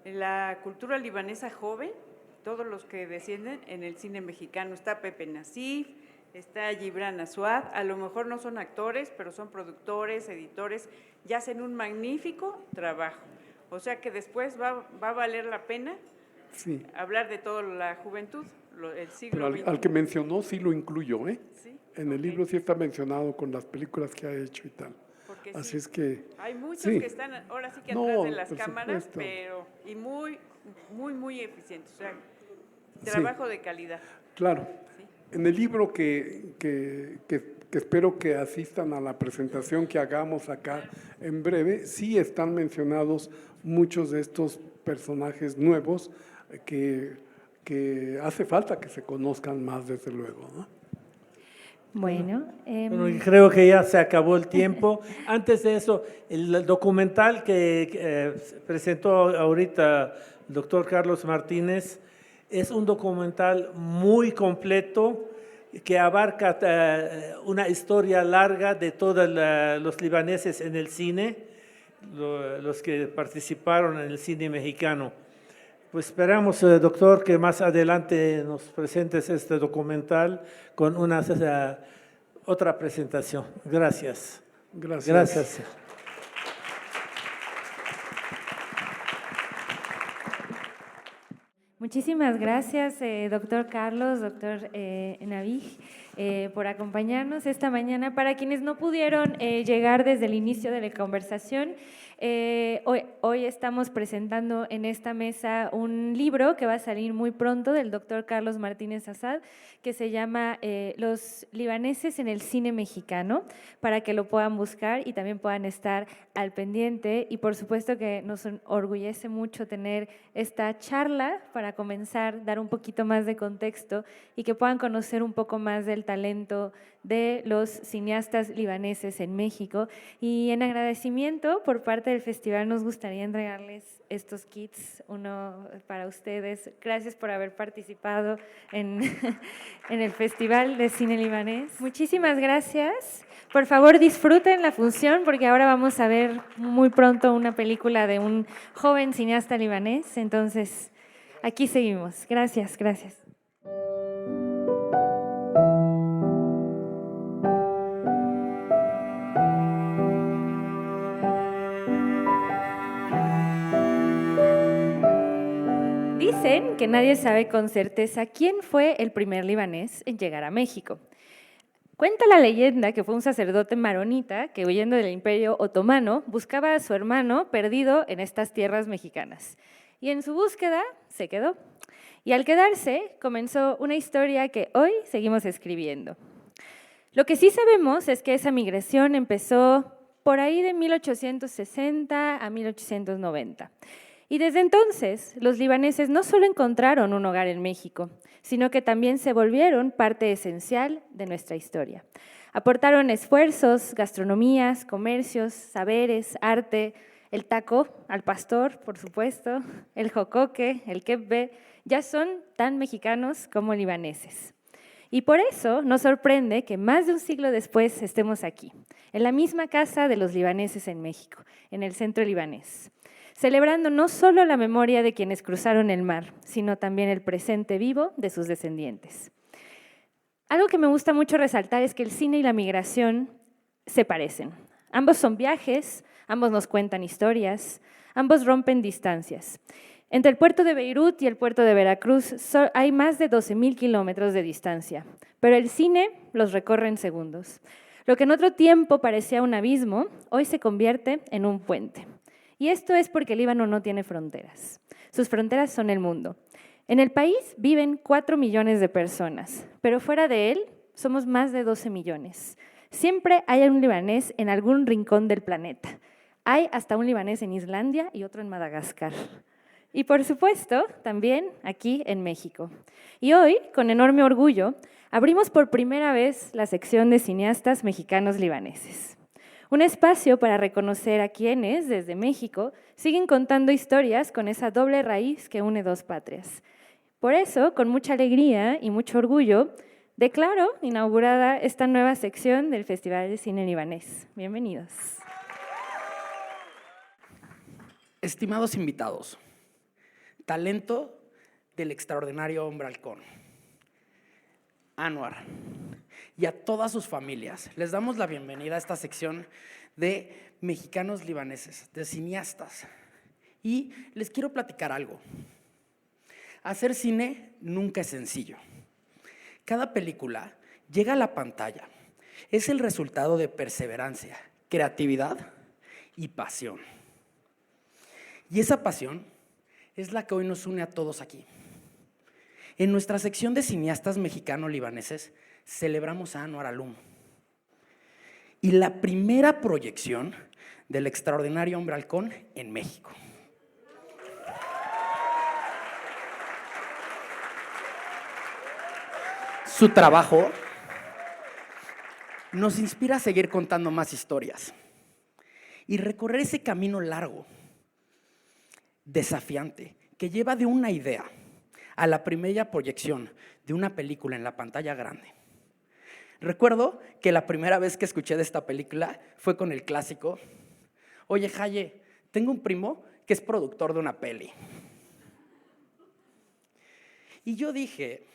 la cultura libanesa joven, todos los que descienden en el cine mexicano. Está Pepe Nassif, está Gibran Aswad, a lo mejor no son actores, pero son productores, editores, y hacen un magnífico trabajo. O sea que después va a valer la pena hablar de toda la juventud, el siglo XX. Al que mencionó sí lo incluyo, ¿eh? ¿Sí? En el libro sí está mencionado con las películas que ha hecho y tal. Porque así es que hay muchos que están ahora sí que atrás de las cámaras, y muy eficientes, o sea, trabajo de calidad. Claro. En el libro que que espero que asistan a la presentación que hagamos acá en breve. Sí están mencionados muchos de estos personajes nuevos que hace falta que se conozcan más, desde luego, ¿no? Bueno, creo que ya se acabó el tiempo. Antes de eso, el documental que presentó ahorita el doctor Carlos Martínez es un documental muy completo que abarca una historia larga de todos los libaneses en el cine, los que participaron en el cine mexicano. Pues esperamos, doctor, que más adelante nos presentes este documental con una otra presentación. Gracias. Gracias. Gracias. Muchísimas gracias, doctor Carlos, doctor Navig, por acompañarnos esta mañana. Para quienes no pudieron llegar desde el inicio de la conversación, hoy estamos presentando en esta mesa un libro que va a salir muy pronto del doctor Carlos Martínez Assad, que se llama Los libaneses en el cine mexicano, para que lo puedan buscar y también puedan estar al pendiente. Y por supuesto que nos orgullece mucho tener esta charla para comenzar, dar un poquito más de contexto y que puedan conocer un poco más del talento de los cineastas libaneses en México. Y en agradecimiento por parte del festival nos gustaría entregarles estos kits, uno para ustedes. Gracias por haber participado en el Festival de Cine Libanés. Muchísimas gracias. Por favor, disfruten la función porque ahora vamos a ver muy pronto una película de un joven cineasta libanés. Entonces, aquí seguimos. Gracias, gracias. Dicen que nadie sabe con certeza quién fue el primer libanés en llegar a México. Cuenta la leyenda que fue un sacerdote maronita que, huyendo del Imperio Otomano, buscaba a su hermano perdido en estas tierras mexicanas. Y en su búsqueda se quedó. Y al quedarse, comenzó una historia que hoy seguimos escribiendo. Lo que sí sabemos es que esa migración empezó por ahí de 1860 a 1890. Y desde entonces, los libaneses no solo encontraron un hogar en México, sino que también se volvieron parte esencial de nuestra historia. Aportaron esfuerzos, gastronomías, comercios, saberes, arte, el taco al pastor, por supuesto, el jocoque, el kebbe, ya son tan mexicanos como libaneses. Y por eso nos sorprende que más de un siglo después estemos aquí, en la misma casa de los libaneses en México, en el centro libanés, celebrando no solo la memoria de quienes cruzaron el mar, sino también el presente vivo de sus descendientes. Algo que me gusta mucho resaltar es que el cine y la migración se parecen. Ambos son viajes, ambos nos cuentan historias, ambos rompen distancias. Entre el puerto de Beirut y el puerto de Veracruz hay más de 12,000 kilómetros de distancia, pero el cine los recorre en segundos. Lo que en otro tiempo parecía un abismo, hoy se convierte en un puente. Y esto es porque el Líbano no tiene fronteras. Sus fronteras son el mundo. En el país viven 4 millones de personas, pero fuera de él somos más de 12 millones. Siempre hay un libanés en algún rincón del planeta. Hay hasta un libanés en Islandia y otro en Madagascar. Y por supuesto, también aquí en México. Y hoy, con enorme orgullo, abrimos por primera vez la sección de cineastas mexicanos libaneses. Un espacio para reconocer a quienes, desde México, siguen contando historias con esa doble raíz que une dos patrias. Por eso, con mucha alegría y mucho orgullo, declaro inaugurada esta nueva sección del Festival de Cine Libanés. Bienvenidos. Estimados invitados, talento del extraordinario hombre halcón, Anwar, y a todas sus familias, les damos la bienvenida a esta sección de mexicanos libaneses, de cineastas. Y les quiero platicar algo. Hacer cine nunca es sencillo. Cada película llega a la pantalla. Es el resultado de perseverancia, creatividad y pasión. Y esa pasión es la que hoy nos une a todos aquí. En nuestra sección de cineastas mexicano-libaneses celebramos a Anwar Alum, y la primera proyección del extraordinario Hombre Halcón en México. Su trabajo nos inspira a seguir contando más historias y recorrer ese camino largo, desafiante, que lleva de una idea a la primera proyección de una película en la pantalla grande. Recuerdo que la primera vez que escuché de esta película fue con el clásico: oye, Jaye, tengo un primo que es productor de una peli. Y yo dije,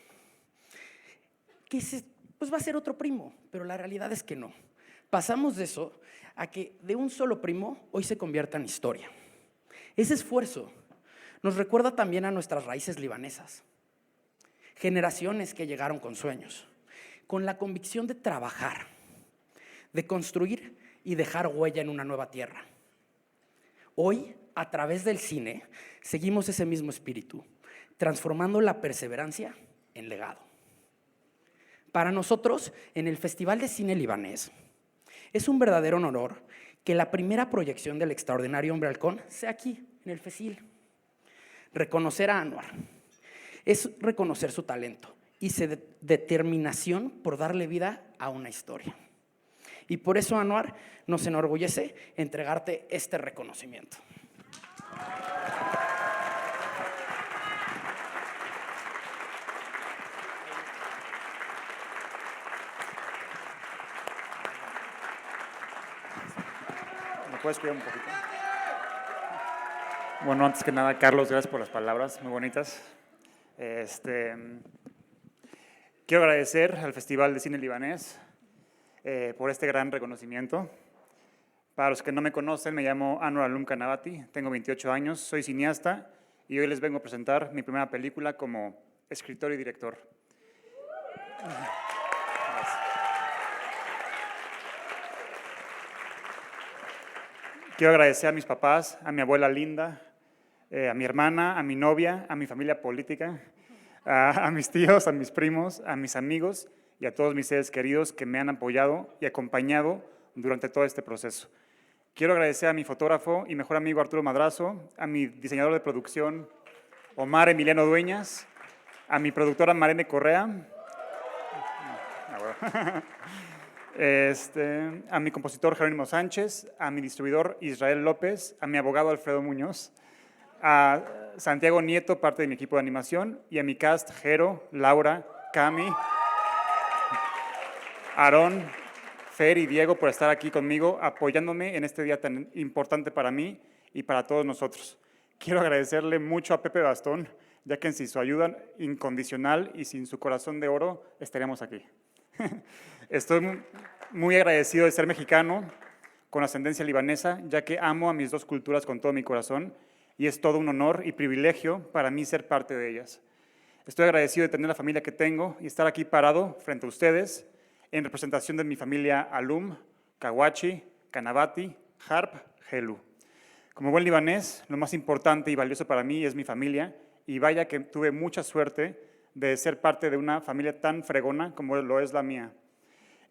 pues va a ser otro primo, pero la realidad es que no. Pasamos de eso a que de un solo primo hoy se convierta en historia. Ese esfuerzo nos recuerda también a nuestras raíces libanesas. Generaciones que llegaron con sueños, con la convicción de trabajar, de construir y dejar huella en una nueva tierra. Hoy, a través del cine, seguimos ese mismo espíritu, transformando la perseverancia en legado. Para nosotros, en el Festival de Cine Libanés, es un verdadero honor que la primera proyección del extraordinario Hombre Halcón sea aquí, en el FECIL. Reconocer a Anwar es reconocer su talento y su determinación por darle vida a una historia. Y por eso, Anwar, nos enorgullece entregarte este reconocimiento. ¿Puedes cuidar un poquito? Bueno, antes que nada, Carlos, gracias por las palabras muy bonitas. Quiero agradecer al Festival de Cine Libanés por este gran reconocimiento. Para los que no me conocen, me llamo Anwar Alum Kanabati, tengo 28 años, soy cineasta y hoy les vengo a presentar mi primera película como escritor y director. Quiero agradecer a mis papás, a mi abuela Linda, a mi hermana, a mi novia, a mi familia política, a mis tíos, a mis primos, a mis amigos y a todos mis seres queridos que me han apoyado y acompañado durante todo este proceso. Quiero agradecer a mi fotógrafo y mejor amigo Arturo Madrazo, a mi diseñador de producción Omar Emiliano Dueñas, a mi productora Marene Correa, a mi compositor Jerónimo Sánchez, a mi distribuidor Israel López, a mi abogado Alfredo Muñoz, a Santiago Nieto, parte de mi equipo de animación, y a mi cast Jero, Laura, Cami, Aarón, Fer y Diego por estar aquí conmigo apoyándome en este día tan importante para mí y para todos nosotros. Quiero agradecerle mucho a Pepe Bastón, ya que sin su ayuda incondicional y sin su corazón de oro estaríamos aquí. Estoy muy agradecido de ser mexicano con ascendencia libanesa, ya que amo a mis dos culturas con todo mi corazón y es todo un honor y privilegio para mí ser parte de ellas. Estoy agradecido de tener la familia que tengo y estar aquí parado frente a ustedes en representación de mi familia Alum, Kawachi, Kanabati, Harp, Helu. Como buen libanés, lo más importante y valioso para mí es mi familia y vaya que tuve mucha suerte de ser parte de una familia tan fregona como lo es la mía.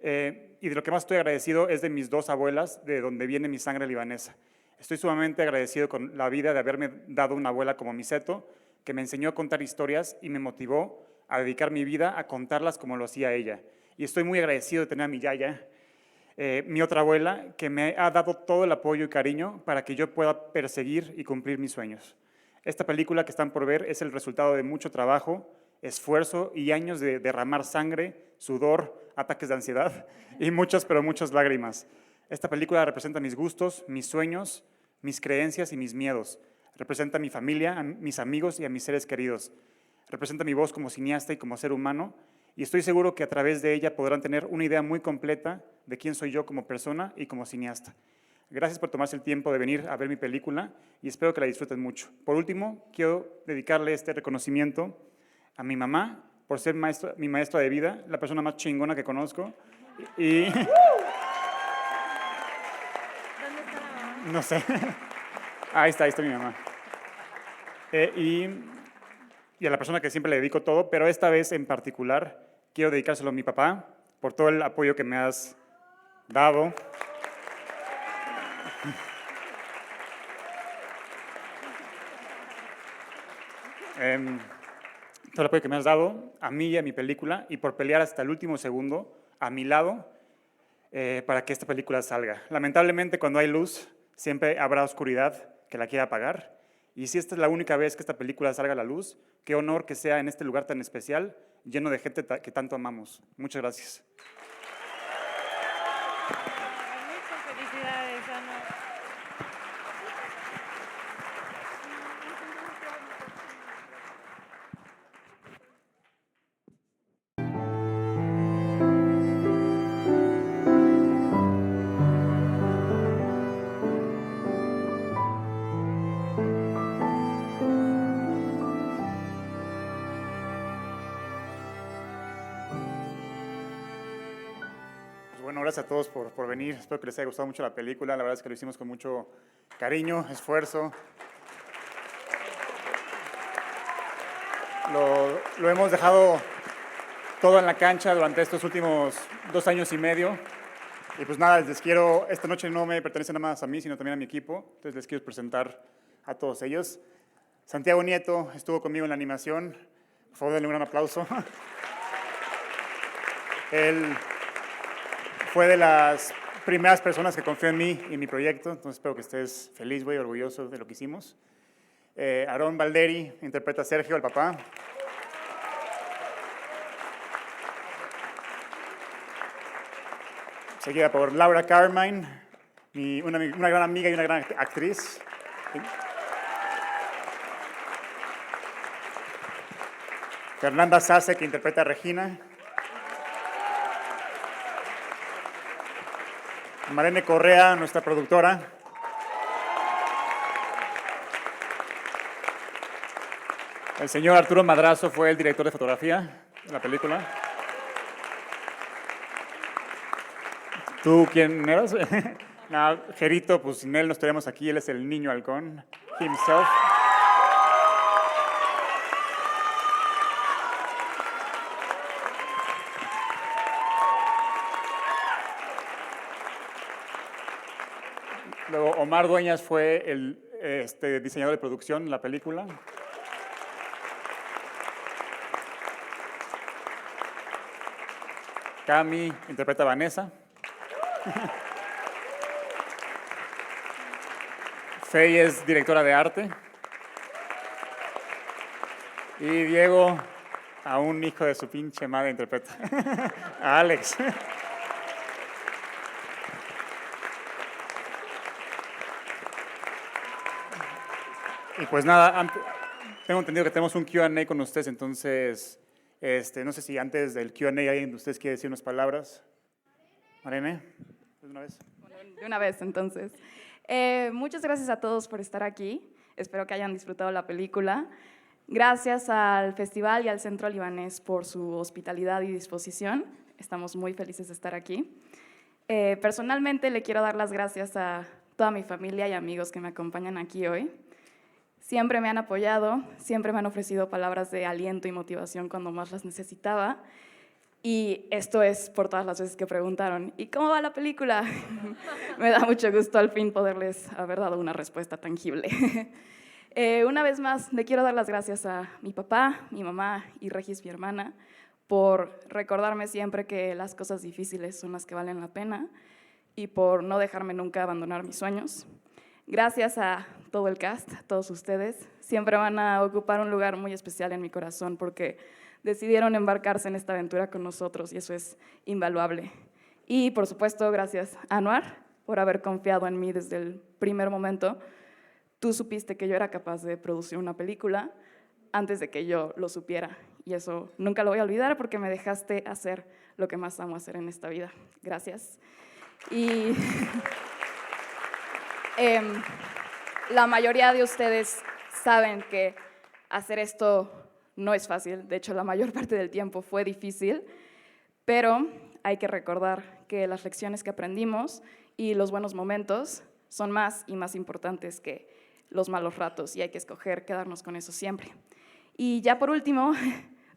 Y de lo que más estoy agradecido es de mis dos abuelas, de donde viene mi sangre libanesa. Estoy sumamente agradecido con la vida de haberme dado una abuela como Miseto, que me enseñó a contar historias y me motivó a dedicar mi vida a contarlas como lo hacía ella. Y estoy muy agradecido de tener a mi yaya, mi otra abuela, que me ha dado todo el apoyo y cariño para que yo pueda perseguir y cumplir mis sueños. Esta película que están por ver es el resultado de mucho trabajo, esfuerzo y años de derramar sangre, sudor, ataques de ansiedad y muchas, pero muchas lágrimas. Esta película representa mis gustos, mis sueños, mis creencias y mis miedos. Representa a mi familia, a mis amigos y a mis seres queridos. Representa mi voz como cineasta y como ser humano y estoy seguro que a través de ella podrán tener una idea muy completa de quién soy yo como persona y como cineasta. Gracias por tomarse el tiempo de venir a ver mi película y espero que la disfruten mucho. Por último, quiero dedicarle este reconocimiento a mi mamá por ser mi maestra de vida, la persona más chingona que conozco. Y no sé. Ahí está mi mamá. Y a la persona que siempre le dedico todo, pero esta vez en particular quiero dedicárselo a mi papá por todo el apoyo que me has dado. Todo el apoyo que me has dado a mí y a mi película, y por pelear hasta el último segundo a mi lado para que esta película salga. Lamentablemente, cuando hay luz, siempre habrá oscuridad que la quiera apagar. Y si esta es la única vez que esta película salga a la luz, qué honor que sea en este lugar tan especial, lleno de gente que tanto amamos. Muchas gracias. Muchas felicidades, Ana. Bueno, gracias a todos por venir. Espero que les haya gustado mucho la película. La verdad es que lo hicimos con mucho cariño, esfuerzo. Lo hemos dejado todo en la cancha durante estos últimos 2 años y medio. Y pues nada, les quiero, esta noche no me pertenece nada más a mí, sino también a mi equipo. Entonces les quiero presentar a todos ellos. Santiago Nieto estuvo conmigo en la animación. Por favor, denle un gran aplauso. Él fue de las primeras personas que confió en mí y en mi proyecto, entonces espero que estés feliz, güey, orgulloso de lo que hicimos. Aarón Valderi interpreta a Sergio, el papá. Seguida por Laura Carmine, una gran amiga y una gran actriz. Fernanda Sase, que interpreta a Regina. Marene Correa, nuestra productora. El señor Arturo Madrazo fue el director de fotografía de la película. ¿Tú quién eras? No, Gerito, pues sin él no estaríamos aquí, él es el niño halcón, himself. Luego Omar Dueñas fue el diseñador de producción de la película. Cami interpreta a Vanessa. Fey es directora de arte. Y Diego, a un hijo de su pinche madre, interpreta a Alex. Y pues nada, tengo entendido que tenemos un Q&A con ustedes, entonces no sé si antes del Q&A alguien de ustedes quiere decir unas palabras. Marene, ¿de una vez? Bueno, de una vez, entonces. Muchas gracias a todos por estar aquí. Espero que hayan disfrutado la película. Gracias al festival y al Centro Libanés por su hospitalidad y disposición. Estamos muy felices de estar aquí. Personalmente le quiero dar las gracias a toda mi familia y amigos que me acompañan aquí hoy. Siempre me han apoyado, siempre me han ofrecido palabras de aliento y motivación cuando más las necesitaba. Y esto es por todas las veces que preguntaron, ¿y cómo va la película? Me da mucho gusto al fin poderles haber dado una respuesta tangible. Una vez más, le quiero dar las gracias a mi papá, mi mamá y Regis, mi hermana, por recordarme siempre que las cosas difíciles son las que valen la pena y por no dejarme nunca abandonar mis sueños. Gracias a todo el cast, a todos ustedes. Siempre van a ocupar un lugar muy especial en mi corazón porque decidieron embarcarse en esta aventura con nosotros y eso es invaluable. Y, por supuesto, gracias a Anwar por haber confiado en mí desde el primer momento. Tú supiste que yo era capaz de producir una película antes de que yo lo supiera y eso nunca lo voy a olvidar porque me dejaste hacer lo que más amo hacer en esta vida. Gracias. Y la mayoría de ustedes saben que hacer esto no es fácil, de hecho la mayor parte del tiempo fue difícil, pero hay que recordar que las lecciones que aprendimos y los buenos momentos son más y más importantes que los malos ratos y hay que escoger quedarnos con eso siempre. Y ya por último,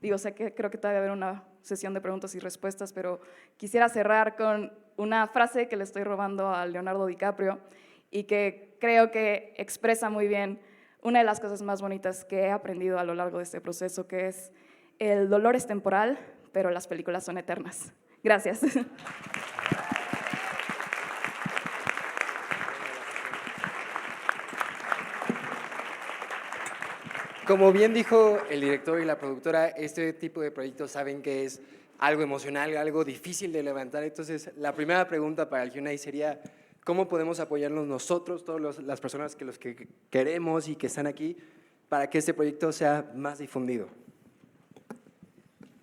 Digo, sé que creo que todavía va a haber una sesión de preguntas y respuestas, pero quisiera cerrar con una frase que le estoy robando a Leonardo DiCaprio y que creo que expresa muy bien una de las cosas más bonitas que he aprendido a lo largo de este proceso, que es: el dolor es temporal, pero las películas son eternas. Gracias. Como bien dijo el director y la productora, este tipo de proyectos saben que es algo emocional, algo difícil de levantar. Entonces, la primera pregunta para el Q&A sería: ¿cómo podemos apoyarnos nosotros, todas las personas que queremos y que están aquí, para que este proyecto sea más difundido?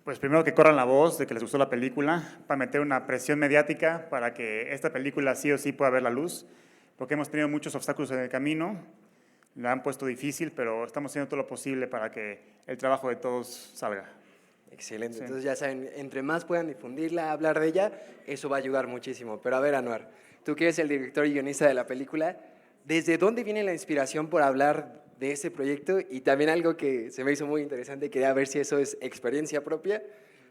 Pues primero que corran la voz de que les gustó la película, para meter una presión mediática para que esta película sí o sí pueda ver la luz, porque hemos tenido muchos obstáculos en el camino, la han puesto difícil, pero estamos haciendo todo lo posible para que el trabajo de todos salga. Excelente, Sí. entonces ya saben, entre más puedan difundirla, hablar de ella, eso va a ayudar muchísimo. Pero a ver, Anuar, tú que eres el director y guionista de la película, ¿desde dónde viene la inspiración por hablar de este proyecto? Y también algo que se me hizo muy interesante, quería ver si eso es experiencia propia.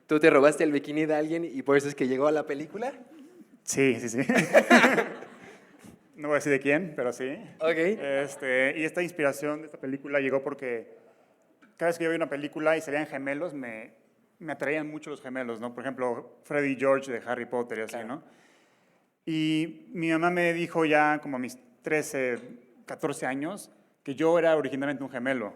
¿Tú te robaste el bikini de alguien y por eso es que llegó a la película? Sí. No voy a decir de quién, pero sí. Ok. Y esta inspiración de esta película llegó porque cada vez que yo veía una película y salían gemelos, me atraían mucho los gemelos, ¿no? Por ejemplo, Freddy y George de Harry Potter y así, claro, ¿no? Y mi mamá me dijo ya como a mis 13, 14 años que yo era originalmente un gemelo.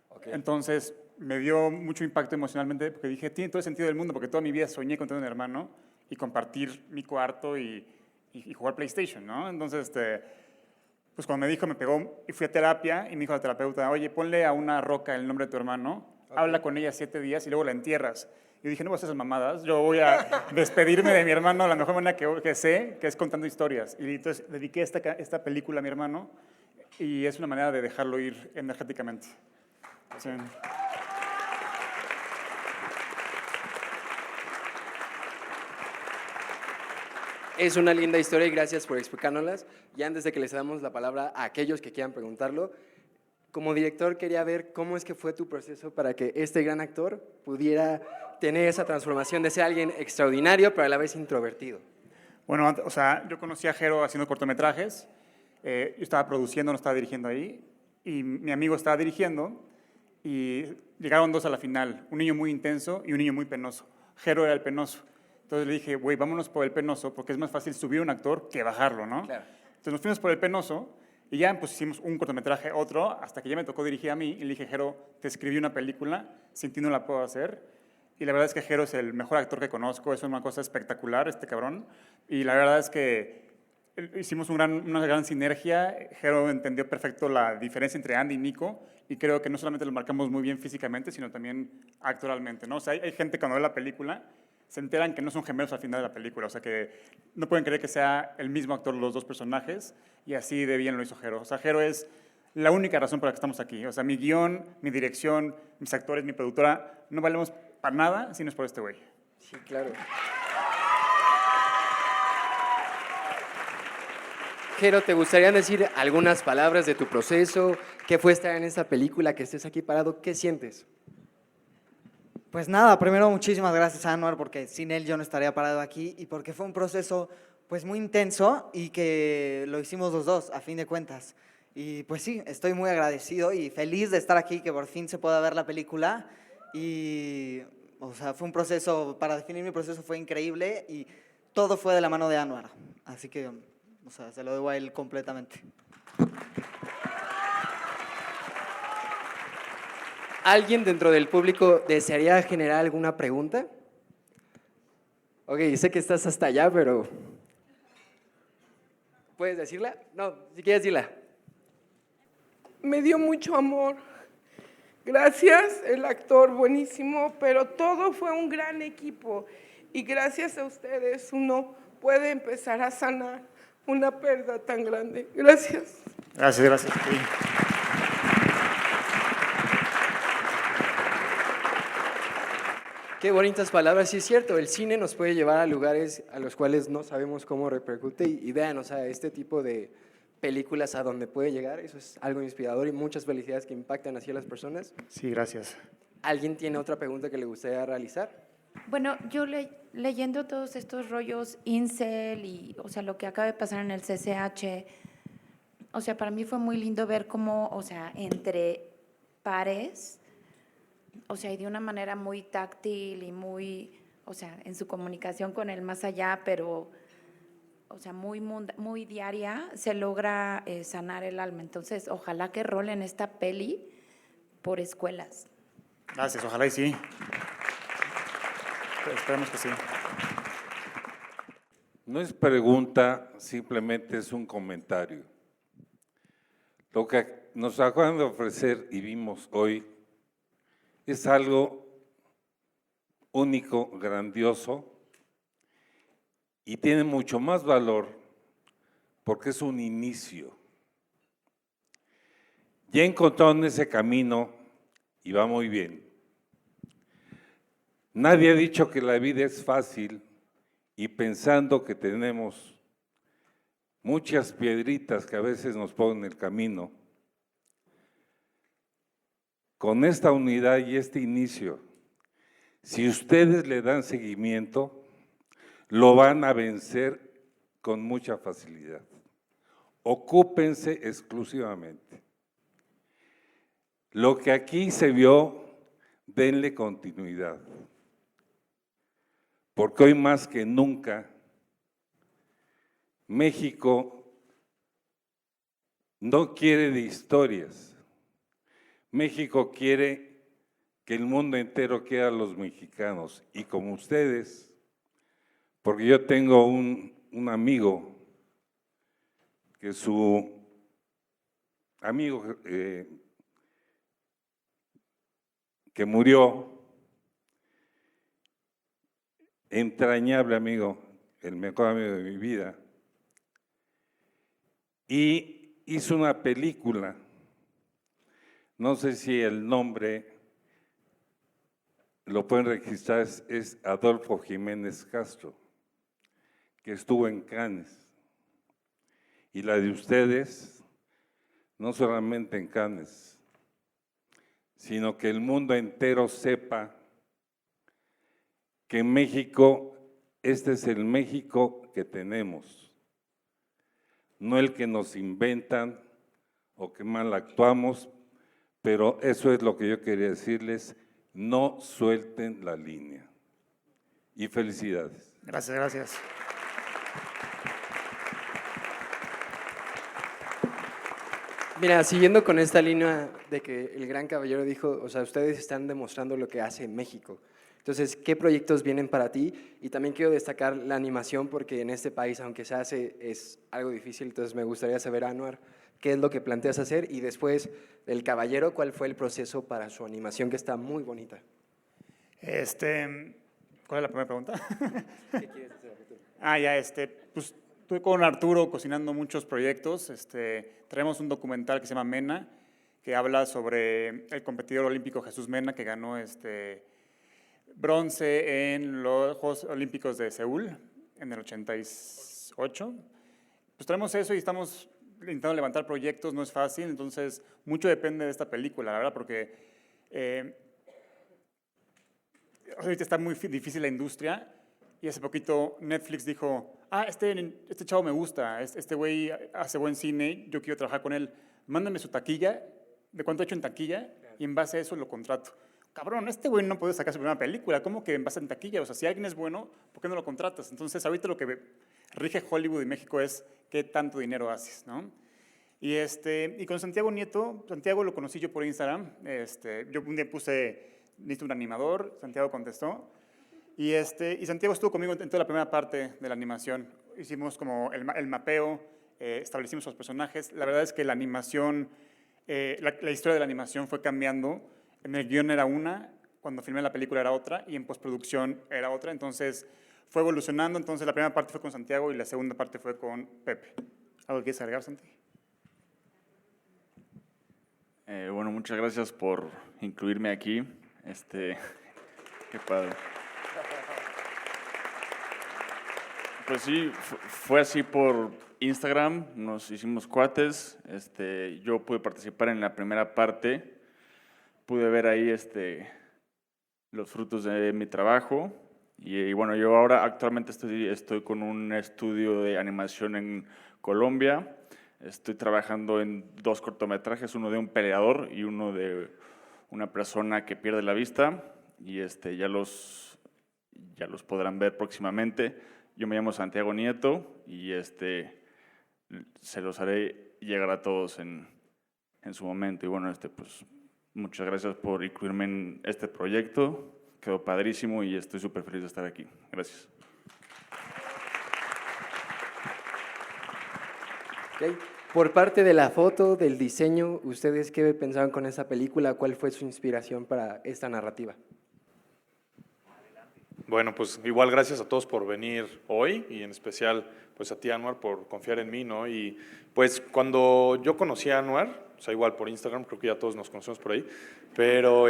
Okay. Entonces me dio mucho impacto emocionalmente porque dije, tiene todo el sentido del mundo, porque toda mi vida soñé con tener un hermano y compartir mi cuarto y jugar PlayStation, ¿no? Entonces, pues cuando me dijo, me pegó y fui a terapia y me dijo la terapeuta, oye, ponle a una roca el nombre de tu hermano, okay, habla con ella 7 días y luego la entierras. Y dije, no voy a hacer esas mamadas, yo voy a despedirme de mi hermano de la mejor manera que sé, que es contando historias. Y entonces dediqué esta película a mi hermano y es una manera de dejarlo ir energéticamente. Sí. Es una linda historia y gracias por explicárnoslas. Y antes de que les damos la palabra a aquellos que quieran preguntarlo, como director quería ver cómo es que fue tu proceso para que este gran actor pudiera tener esa transformación de ser alguien extraordinario, pero a la vez introvertido. Bueno, o sea, yo conocí a Jero haciendo cortometrajes, yo estaba produciendo, no estaba dirigiendo ahí, y mi amigo estaba dirigiendo, y llegaron 2 a la final, un niño muy intenso y un niño muy penoso. Jero era el penoso. Entonces le dije, güey, vámonos por el penoso, porque es más fácil subir un actor que bajarlo, ¿no? Claro. Entonces nos fuimos por el penoso, y ya pues hicimos un cortometraje, otro, hasta que ya me tocó dirigir a mí, y le dije, Jero, te escribí una película, sin ti no la puedo hacer, y la verdad es que Jero es el mejor actor que conozco, es una cosa espectacular, este cabrón, y la verdad es que hicimos una gran sinergia, Jero entendió perfecto la diferencia entre Andy y Nico, y creo que no solamente lo marcamos muy bien físicamente, sino también actoralmente, ¿no? O sea, hay gente cuando ve la película, se enteran que no son gemelos al final de la película, o sea que no pueden creer que sea el mismo actor los 2 personajes, y así de bien lo hizo Jero. O sea, Jero es la única razón por la que estamos aquí. O sea, mi guión, mi dirección, mis actores, mi productora, no valemos para nada si no es por este güey. Sí, claro. Jero, ¿te gustaría decir algunas palabras de tu proceso? ¿Qué fue estar en esta película? Que estés aquí parado, ¿qué sientes? Pues nada, primero muchísimas gracias a Anuar, porque sin él yo no estaría parado aquí y porque fue un proceso pues muy intenso y que lo hicimos los dos a fin de cuentas. Y pues sí, estoy muy agradecido y feliz de estar aquí, que por fin se pueda ver la película. Y o sea, fue un proceso, para definir mi proceso fue increíble y todo fue de la mano de Anuar. Así que, o sea, se lo debo a él completamente. ¿Alguien dentro del público desearía generar alguna pregunta? Ok, sé que estás hasta allá, pero... ¿Puedes decirla? No, si quieres decirla. Me dio mucho amor. Gracias, el actor buenísimo, pero todo fue un gran equipo. Y gracias a ustedes uno puede empezar a sanar una pérdida tan grande. Gracias. Gracias. Sí. Qué bonitas palabras, sí es cierto, el cine nos puede llevar a lugares a los cuales no sabemos cómo repercute y vean, o sea, este tipo de películas a donde puede llegar, eso es algo inspirador y muchas felicidades que impactan así a las personas. Sí, gracias. ¿Alguien tiene otra pregunta que le gustaría realizar? Bueno, yo leyendo todos estos rollos incel y, o sea, lo que acaba de pasar en el CCH, o sea, para mí fue muy lindo ver cómo, o sea, entre pares, o sea, y de una manera muy táctil y muy, o sea, en su comunicación con el más allá, pero, o sea, muy diaria, se logra sanar el alma. Entonces, ojalá que rolen esta peli por escuelas. Gracias, ojalá y sí. Esperemos que sí. No es pregunta, simplemente es un comentario. Lo que nos acaban de ofrecer y vimos hoy es algo único, grandioso, y tiene mucho más valor porque es un inicio. Ya encontraron ese camino y va muy bien. Nadie ha dicho que la vida es fácil y pensando que tenemos muchas piedritas que a veces nos ponen en el camino, con esta unidad y este inicio, si ustedes le dan seguimiento, lo van a vencer con mucha facilidad. Ocúpense exclusivamente. Lo que aquí se vio, denle continuidad. Porque hoy más que nunca, México no quiere de historias. México quiere que el mundo entero quiera a los mexicanos. Y como ustedes, porque yo tengo un amigo, que su amigo que murió, entrañable amigo, el mejor amigo de mi vida, y hizo una película, no sé si el nombre lo pueden registrar, es Adolfo Jiménez Castro, que estuvo en Cannes, y la de ustedes, no solamente en Cannes, sino que el mundo entero sepa que en México, este es el México que tenemos, no el que nos inventan o que mal actuamos, pero eso es lo que yo quería decirles, no suelten la línea. Y felicidades. Gracias, gracias. Mira, siguiendo con esta línea de que el gran caballero dijo, o sea, ustedes están demostrando lo que hace México. Entonces, ¿qué proyectos vienen para ti? Y también quiero destacar la animación, porque en este país, aunque se hace, es algo difícil. Entonces, me gustaría saber, Anuar, qué es lo que planteas hacer. Y después, del caballero, ¿cuál fue el proceso para su animación, que está muy bonita? ¿Cuál es la primera pregunta? ¿Qué quieres hacer? Pues estuve con Arturo cocinando muchos proyectos. Traemos un documental que se llama Mena, que habla sobre el competidor olímpico Jesús Mena, que ganó bronce en los Juegos Olímpicos de Seúl en el 88. Pues traemos eso y estamos intentando levantar proyectos, no es fácil, entonces mucho depende de esta película, la verdad, porque ahorita está muy difícil la industria y hace poquito Netflix dijo, este chavo me gusta, este güey hace buen cine, yo quiero trabajar con él, mándame su taquilla, de cuánto ha hecho en taquilla, y en base a eso lo contrato. Cabrón, este güey no puede sacar su primera película, ¿cómo que en base en taquilla? O sea, si alguien es bueno, ¿por qué no lo contratas? Entonces, ahorita lo que rige Hollywood y México es qué tanto dinero haces, ¿no? Y con Santiago Nieto, Santiago lo conocí yo por Instagram, yo un día necesito un animador, Santiago contestó, y Santiago estuvo conmigo en toda la primera parte de la animación. Hicimos como el mapeo, establecimos los personajes. La verdad es que la animación, la historia de la animación fue cambiando. En el guión era una, cuando filmé la película era otra, y en postproducción era otra. Entonces fue evolucionando. Entonces la primera parte fue con Santiago y la segunda parte fue con Pepe. ¿Algo que quieres agregar, Santi? Bueno, muchas gracias por incluirme aquí. Qué padre. Pues sí, fue así por Instagram, nos hicimos cuates, yo pude participar en la primera parte, pude ver ahí los frutos de mi trabajo. Y bueno, yo ahora actualmente estoy con un estudio de animación en Colombia. Estoy trabajando en 2 cortometrajes, uno de un peleador y uno de una persona que pierde la vista. Y ya los podrán ver próximamente. Yo me llamo Santiago Nieto y se los haré llegar a todos en su momento. Y bueno, pues muchas gracias por incluirme en este proyecto. Quedó padrísimo y estoy súper feliz de estar aquí. Gracias. Okay. Por parte de la foto, del diseño, ¿ustedes qué pensaban con esa película? ¿Cuál fue su inspiración para esta narrativa? Bueno, pues igual gracias a todos por venir hoy y en especial pues a ti, Anwar, por confiar en mí, ¿no? Y pues cuando yo conocí a Anwar, o sea, igual por Instagram, creo que ya todos nos conocemos por ahí, pero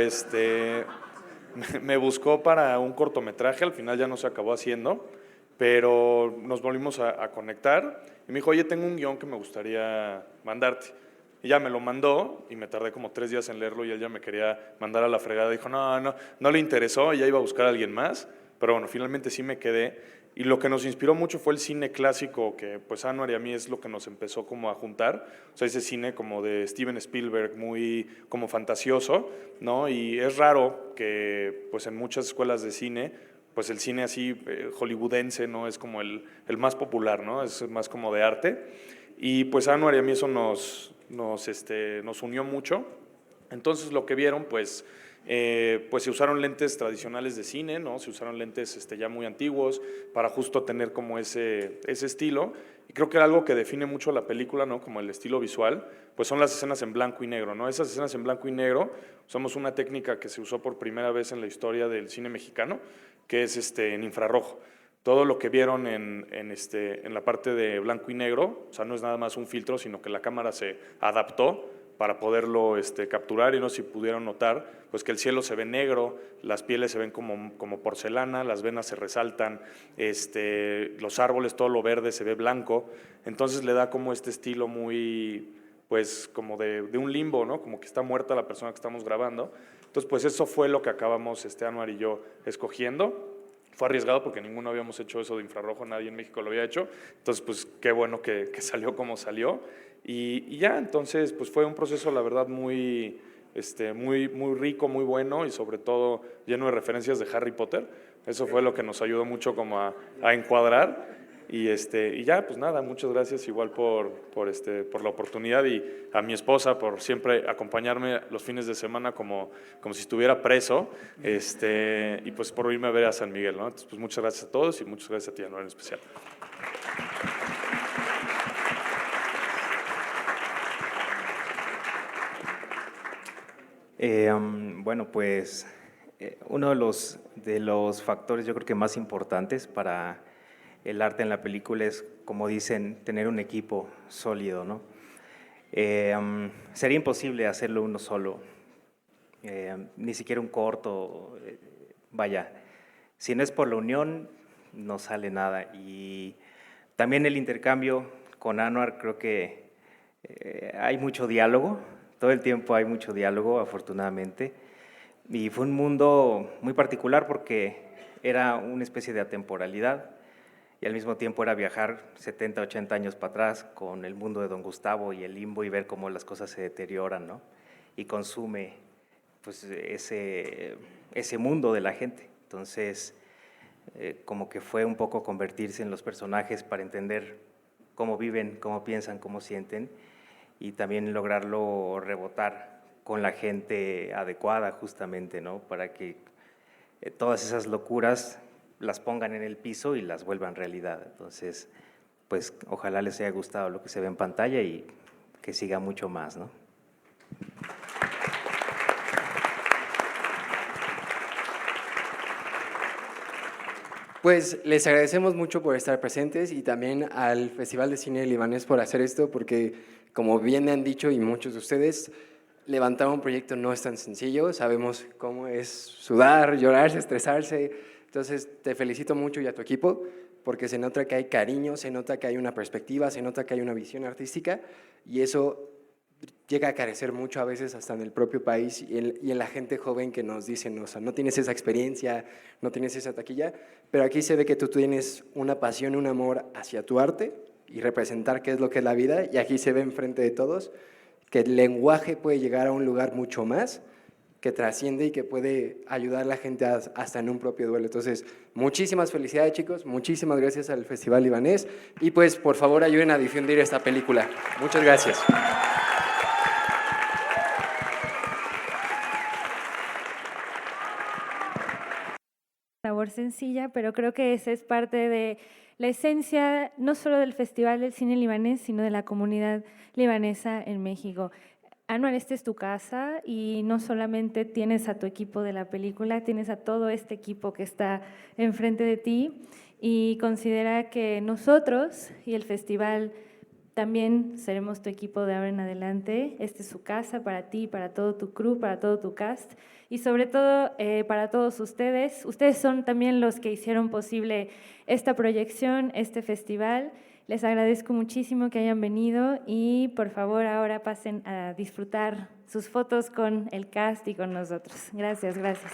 me buscó para un cortometraje, al final ya no se acabó haciendo, pero nos volvimos a conectar y me dijo, oye, tengo un guión que me gustaría mandarte. Y ya me lo mandó y me tardé como 3 días en leerlo y él ya me quería mandar a la fregada. Dijo, no le interesó, ya iba a buscar a alguien más, pero bueno, finalmente sí me quedé. Y lo que nos inspiró mucho fue el cine clásico, que pues Anwar y a mí es lo que nos empezó como a juntar. O sea, ese cine como de Steven Spielberg, muy como fantasioso, ¿no? Y es raro que pues en muchas escuelas de cine, pues el cine así hollywoodense no es como el más popular, ¿no? Es más como de arte. Y pues a Anwar y a mí eso nos unió mucho. Entonces lo que vieron, pues se usaron lentes tradicionales de cine, ¿no? Se usaron lentes ya muy antiguos para justo tener como ese estilo. Y creo que algo que define mucho la película, ¿no? Como el estilo visual, pues son las escenas en blanco y negro, ¿no? Esas escenas en blanco y negro somos una técnica que se usó por primera vez en la historia del cine mexicano, que es en infrarrojo. Todo lo que vieron en la parte de blanco y negro, o sea, no es nada más un filtro, sino que la cámara se adaptó para poderlo capturar, y no sé si pudieron notar, pues que el cielo se ve negro, las pieles se ven como porcelana, las venas se resaltan, los árboles, todo lo verde se ve blanco, entonces le da como este estilo muy, pues como de un limbo, ¿no? Como que está muerta la persona que estamos grabando. Entonces, pues eso fue lo que acabamos Anwar y yo escogiendo. Fue arriesgado porque ninguno habíamos hecho eso de infrarrojo, nadie en México lo había hecho, entonces pues qué bueno que salió como salió. Y ya, entonces pues fue un proceso la verdad muy rico, muy bueno y sobre todo lleno de referencias de Harry Potter. Eso fue lo que nos ayudó mucho como a encuadrar. Y ya, pues nada, muchas gracias igual por la oportunidad y a mi esposa por siempre acompañarme los fines de semana como si estuviera preso, y pues por irme a ver a San Miguel, ¿no? Entonces, pues muchas gracias a todos y muchas gracias a ti, Anwar, en especial. Bueno, pues uno de los factores yo creo que más importantes para el arte en la película es, como dicen, tener un equipo sólido, ¿no? Sería imposible hacerlo uno solo, ni siquiera un corto, vaya, si no es por la unión no sale nada. Y también el intercambio con Anwar, creo que hay mucho diálogo, todo el tiempo hay mucho diálogo, afortunadamente, y fue un mundo muy particular porque era una especie de atemporalidad y al mismo tiempo era viajar 70, 80 años para atrás con el mundo de Don Gustavo y el limbo y ver cómo las cosas se deterioran, ¿no? Y consume pues ese mundo de la gente. Entonces, como que fue un poco convertirse en los personajes para entender cómo viven, cómo piensan, cómo sienten y también lograrlo rebotar con la gente adecuada justamente, ¿no? Para que todas esas locuras las pongan en el piso y las vuelvan realidad. Entonces, pues ojalá les haya gustado lo que se ve en pantalla y que siga mucho más, ¿no? Pues les agradecemos mucho por estar presentes y también al Festival de Cine Libanés por hacer esto, porque como bien me han dicho y muchos de ustedes, levantar un proyecto no es tan sencillo, sabemos cómo es sudar, llorarse, estresarse. Entonces te felicito mucho y a tu equipo porque se nota que hay cariño, se nota que hay una perspectiva, se nota que hay una visión artística y eso llega a carecer mucho a veces hasta en el propio país y en la gente joven que nos dicen, o sea, no tienes esa experiencia, no tienes esa taquilla, pero aquí se ve que tú tienes una pasión, un amor hacia tu arte y representar qué es lo que es la vida, y aquí se ve enfrente de todos que el lenguaje puede llegar a un lugar mucho más, que trasciende y que puede ayudar a la gente hasta en un propio duelo. Entonces, muchísimas felicidades, chicos, muchísimas gracias al Festival Libanés, y pues por favor ayuden a difundir esta película. Muchas gracias. Labor sencilla, pero creo que esa es parte de la esencia no solo del Festival del Cine Libanés, sino de la comunidad libanesa en México. Anwar, esta es tu casa y no solamente tienes a tu equipo de la película, tienes a todo este equipo que está enfrente de ti, y considera que nosotros y el festival también seremos tu equipo de ahora en adelante. Esta es su casa para ti, para todo tu crew, para todo tu cast y sobre todo para todos ustedes. Ustedes son también los que hicieron posible esta proyección, este festival. Les agradezco muchísimo que hayan venido y por favor ahora pasen a disfrutar sus fotos con el cast y con nosotros. Gracias, gracias.